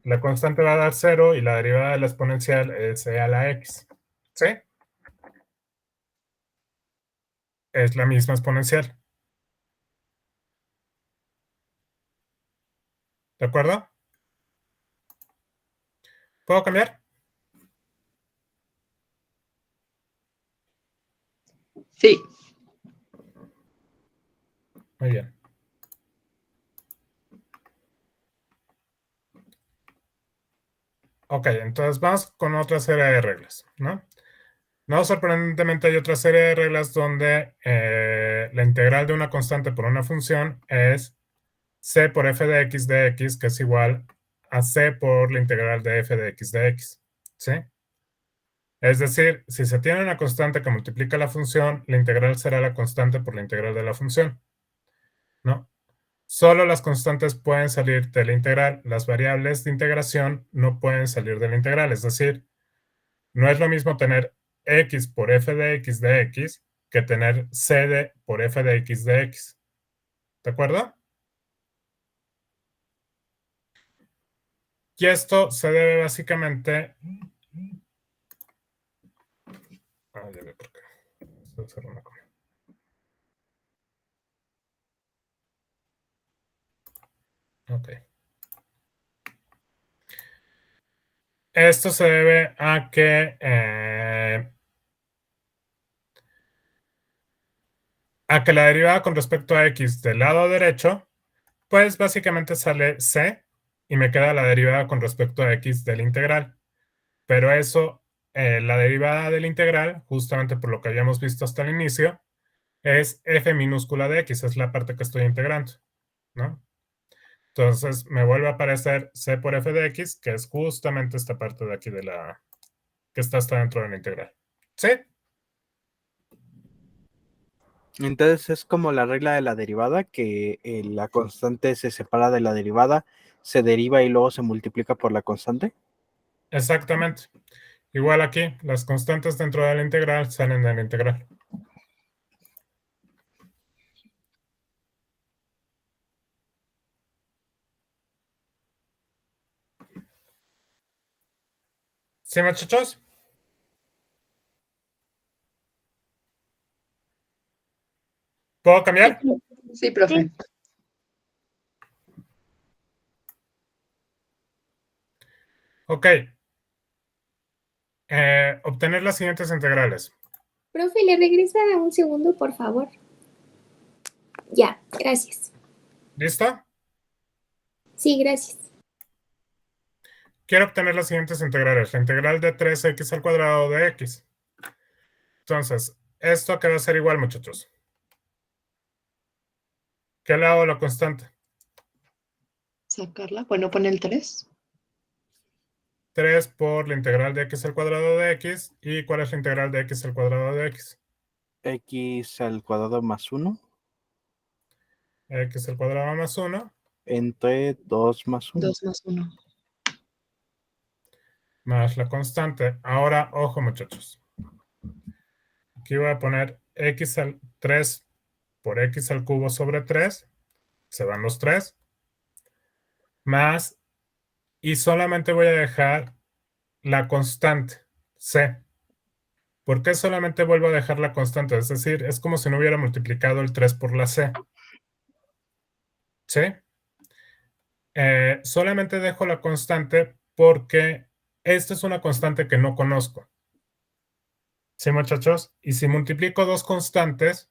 la constante va a dar 0 y la derivada de la exponencial es e a la x. ¿Sí? Es la misma exponencial. ¿De acuerdo? ¿Puedo cambiar? Sí. Muy bien. Ok, entonces vamos con otra serie de reglas, ¿no? No sorprendentemente hay otra serie de reglas donde la integral de una constante por una función es c por f de x, que es igual a c por la integral de f de x, ¿sí? Es decir, si se tiene una constante que multiplica la función, la integral será la constante por la integral de la función, ¿no? Solo las constantes pueden salir de la integral, las variables de integración no pueden salir de la integral, es decir, no es lo mismo tener x por f de x que tener c por f de x. ¿De acuerdo? Y esto se debe básicamente... ya ve por qué. Voy a hacer una cosa. Ok. Esto se debe a que la derivada con respecto a x del lado derecho, pues básicamente sale c y me queda la derivada con respecto a x de la integral. Pero eso, la derivada de la integral, justamente por lo que habíamos visto hasta el inicio, es f minúscula de x, es la parte que estoy integrando, ¿no? Entonces me vuelve a aparecer c por f de x, que es justamente esta parte de aquí de la... que está hasta dentro de la integral. ¿Sí? Entonces es como la regla de la derivada, que la constante se separa de la derivada, se deriva y luego se multiplica por la constante. Exactamente. Igual aquí, las constantes dentro de la integral salen de la integral. ¿Sí, muchachos? ¿Puedo cambiar? Sí, profe. Ok. Obtener las siguientes integrales. Profe, ¿le regresa un segundo, por favor? Ya, gracias. ¿Listo? Sí, gracias. Quiero obtener las siguientes integrales. La integral de 3x al cuadrado de x. Entonces, ¿esto qué va a ser igual, muchachos? ¿Qué le hago a la constante? Sacarla. Bueno, pone el 3. 3 por la integral de x al cuadrado de x. ¿Y cuál es la integral de x al cuadrado de x? X al cuadrado más 1 X al cuadrado más 1 entre 2 más 1. 2 más 1. más la constante. Ahora, ojo, muchachos. Aquí voy a poner x al 3 por x al cubo sobre 3. Se van los 3. Más, y solamente voy a dejar la constante, c. ¿Por qué solamente vuelvo a dejar la constante? Es decir, es como si no hubiera multiplicado el 3 por la c. ¿Sí? Solamente dejo la constante porque esta es una constante que no conozco. ¿Sí, muchachos? Y si multiplico dos constantes,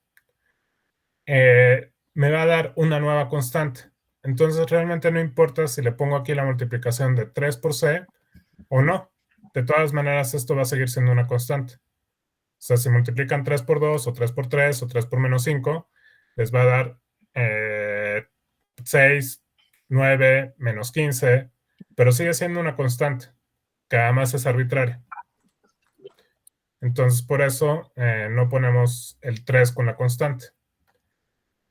me va a dar una nueva constante. Entonces realmente no importa si le pongo aquí la multiplicación de 3 por c o no. De todas maneras, esto va a seguir siendo una constante. O sea, si multiplican 3 por 2 o 3 por 3 o 3 por menos 5, les va a dar 6, 9, menos 15, pero sigue siendo una constante, que además es arbitraria. Entonces, por eso no ponemos el 3 con la constante.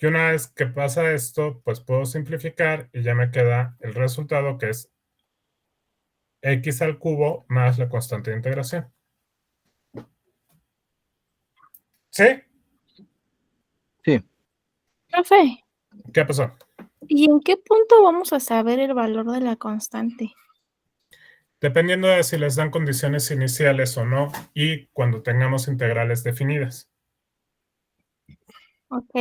Y una vez que pasa esto, pues puedo simplificar y ya me queda el resultado, que es x al cubo más la constante de integración. ¿Sí? Sí. Profe, ¿Qué pasó? ¿y en qué punto vamos a saber el valor de la constante? Dependiendo de si les dan condiciones iniciales o no y cuando tengamos integrales definidas. Ok.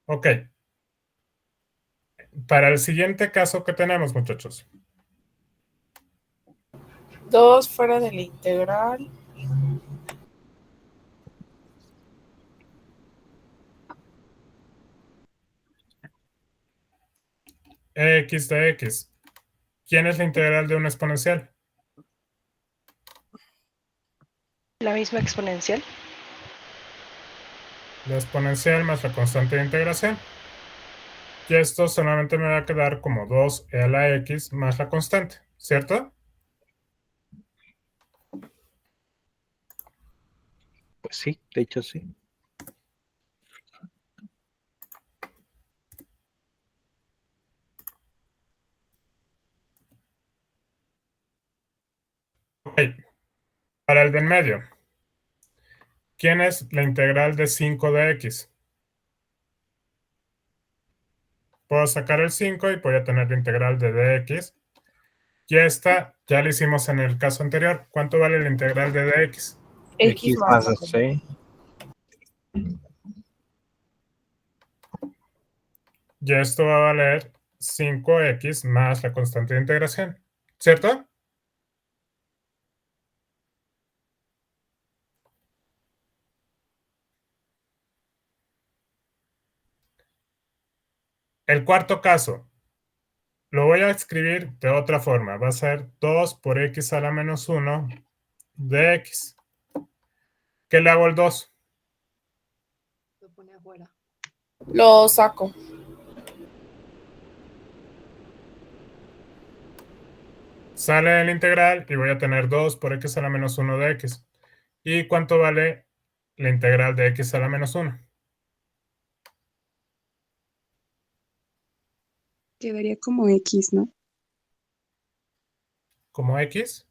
Ok. Para el siguiente caso que tenemos, muchachos. 2 fuera de la integral. X de x. ¿Quién es la integral de una exponencial? La misma exponencial. La exponencial más la constante de integración. Y esto solamente me va a quedar como 2e a la x más la constante, ¿cierto? Pues sí, de hecho sí. Ok. Para el de en medio. ¿Quién es la integral de 5 de x? Puedo sacar el 5 y voy a tener la integral de dx. Y esta ya la hicimos en el caso anterior. ¿Cuánto vale la integral de dx? X más c. Y esto va a valer 5x más la constante de integración, ¿cierto? El cuarto caso, lo voy a escribir de otra forma. Va a ser 2 por x a la menos 1 de x. ¿Qué le hago al 2? Lo pone afuera. Lo saco. Sale el integral y voy a tener 2 por x a la menos 1 de x. ¿Y cuánto vale la integral de x a la menos 1? Quedaría como X, ¿no? ¿Como x?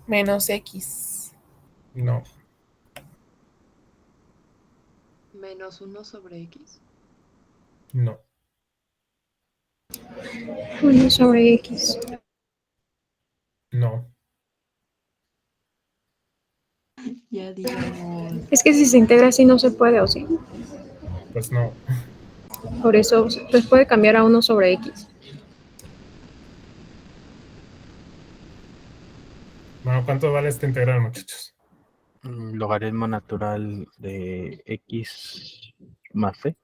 Menos x. No. Menos 1 sobre X. No. 1 sobre x. No. Ya digamos. Es que si se integra así no se puede, ¿o sí? Pues no. Por eso, pues puede cambiar a 1 sobre x. Bueno, ¿cuánto vale esta integral, muchachos? Logaritmo natural de x más c.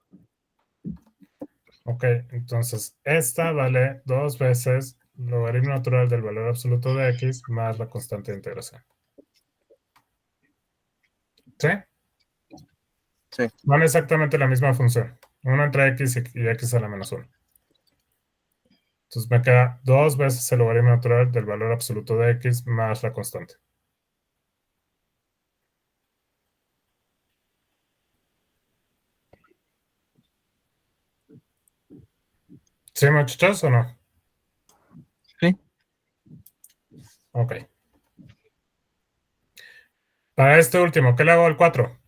Ok, entonces esta vale 2 veces logaritmo natural del valor absoluto de x más la constante de integración. ¿Sí? Sí. Van exactamente la misma función. 1 entre x y x a la menos 1. Entonces me queda 2 veces el logaritmo natural del valor absoluto de x más la constante. ¿Sí, muchachos, o no? Sí. Ok. Para este último, ¿qué le hago al 4?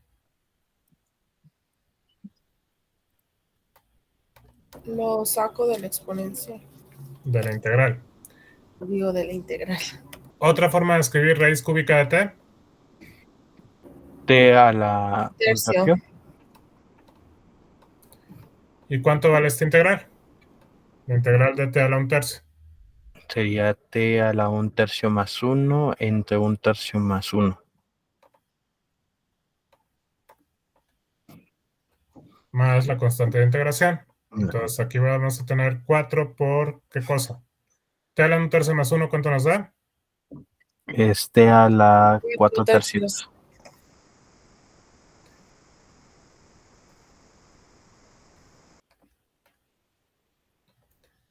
Lo saco de la exponencial. De la integral. Digo, de la integral. ¿Otra forma de escribir raíz cúbica de t? T a la un Tercio. tercio. ¿Y cuánto vale esta integral? La integral de t a la 1/3. Sería T a la 1/3 más 1 entre 1/3 más 1. Más la constante de integración. Entonces aquí vamos a tener 4 por ¿qué cosa? T a la 1/3 más 1, ¿cuánto nos da? Es T a la 4/3.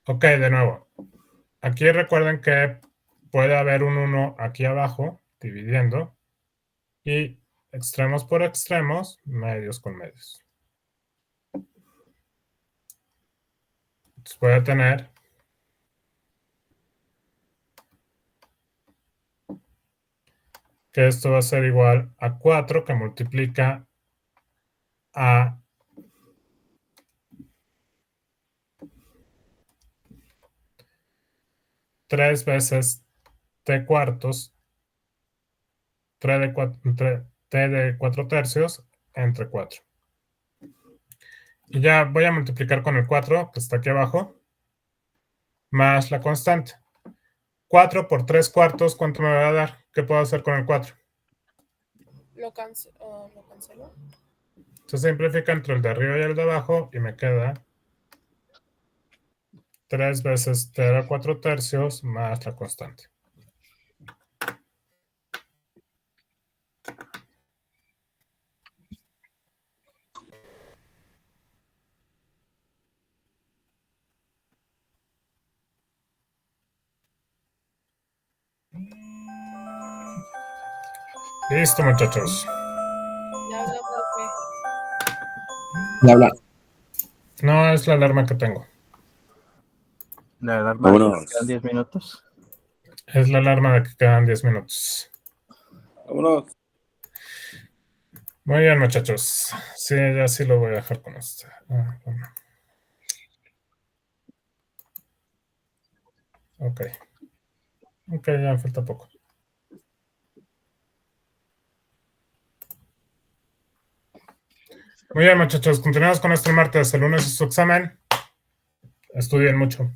Ok, de nuevo. Aquí recuerden que puede haber un 1 aquí abajo, dividiendo, y extremos por extremos, medios con medios. Entonces voy a tener que esto va a ser igual a 4 que multiplica a tres veces t cuartos, t de 4/3 entre 4. Y ya voy a multiplicar con el 4, que está aquí abajo, más la constante. 4 por 3/4, ¿cuánto me va a dar? ¿Qué puedo hacer con el 4? ¿Lo cancelo? Se simplifica entre el de arriba y el de abajo y me queda 3 veces t a la 4/3 más la constante. Listo, muchachos. Ya habla, profe. Ya habla. No es la alarma que tengo. La alarma de que quedan 10 minutos. Es la alarma de que quedan 10 minutos. Vámonos. Muy bien, muchachos. Sí, ya sí lo voy a dejar con usted. Bueno. Ok. Ok, ya falta poco. Muy bien, muchachos. Continuamos con este martes. El lunes es su examen. Estudien mucho.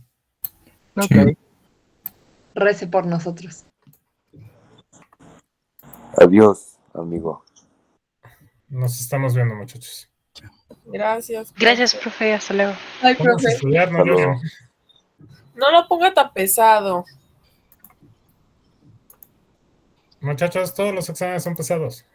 Ok. Rece por nosotros. Adiós, amigo. Nos estamos viendo, muchachos. Gracias. Gracias, profe. Hasta luego. Ay, Vamos a profe. estudiar, no Hasta lloren. luego. No lo ponga tan pesado. Muchachos, todos los exámenes son pesados.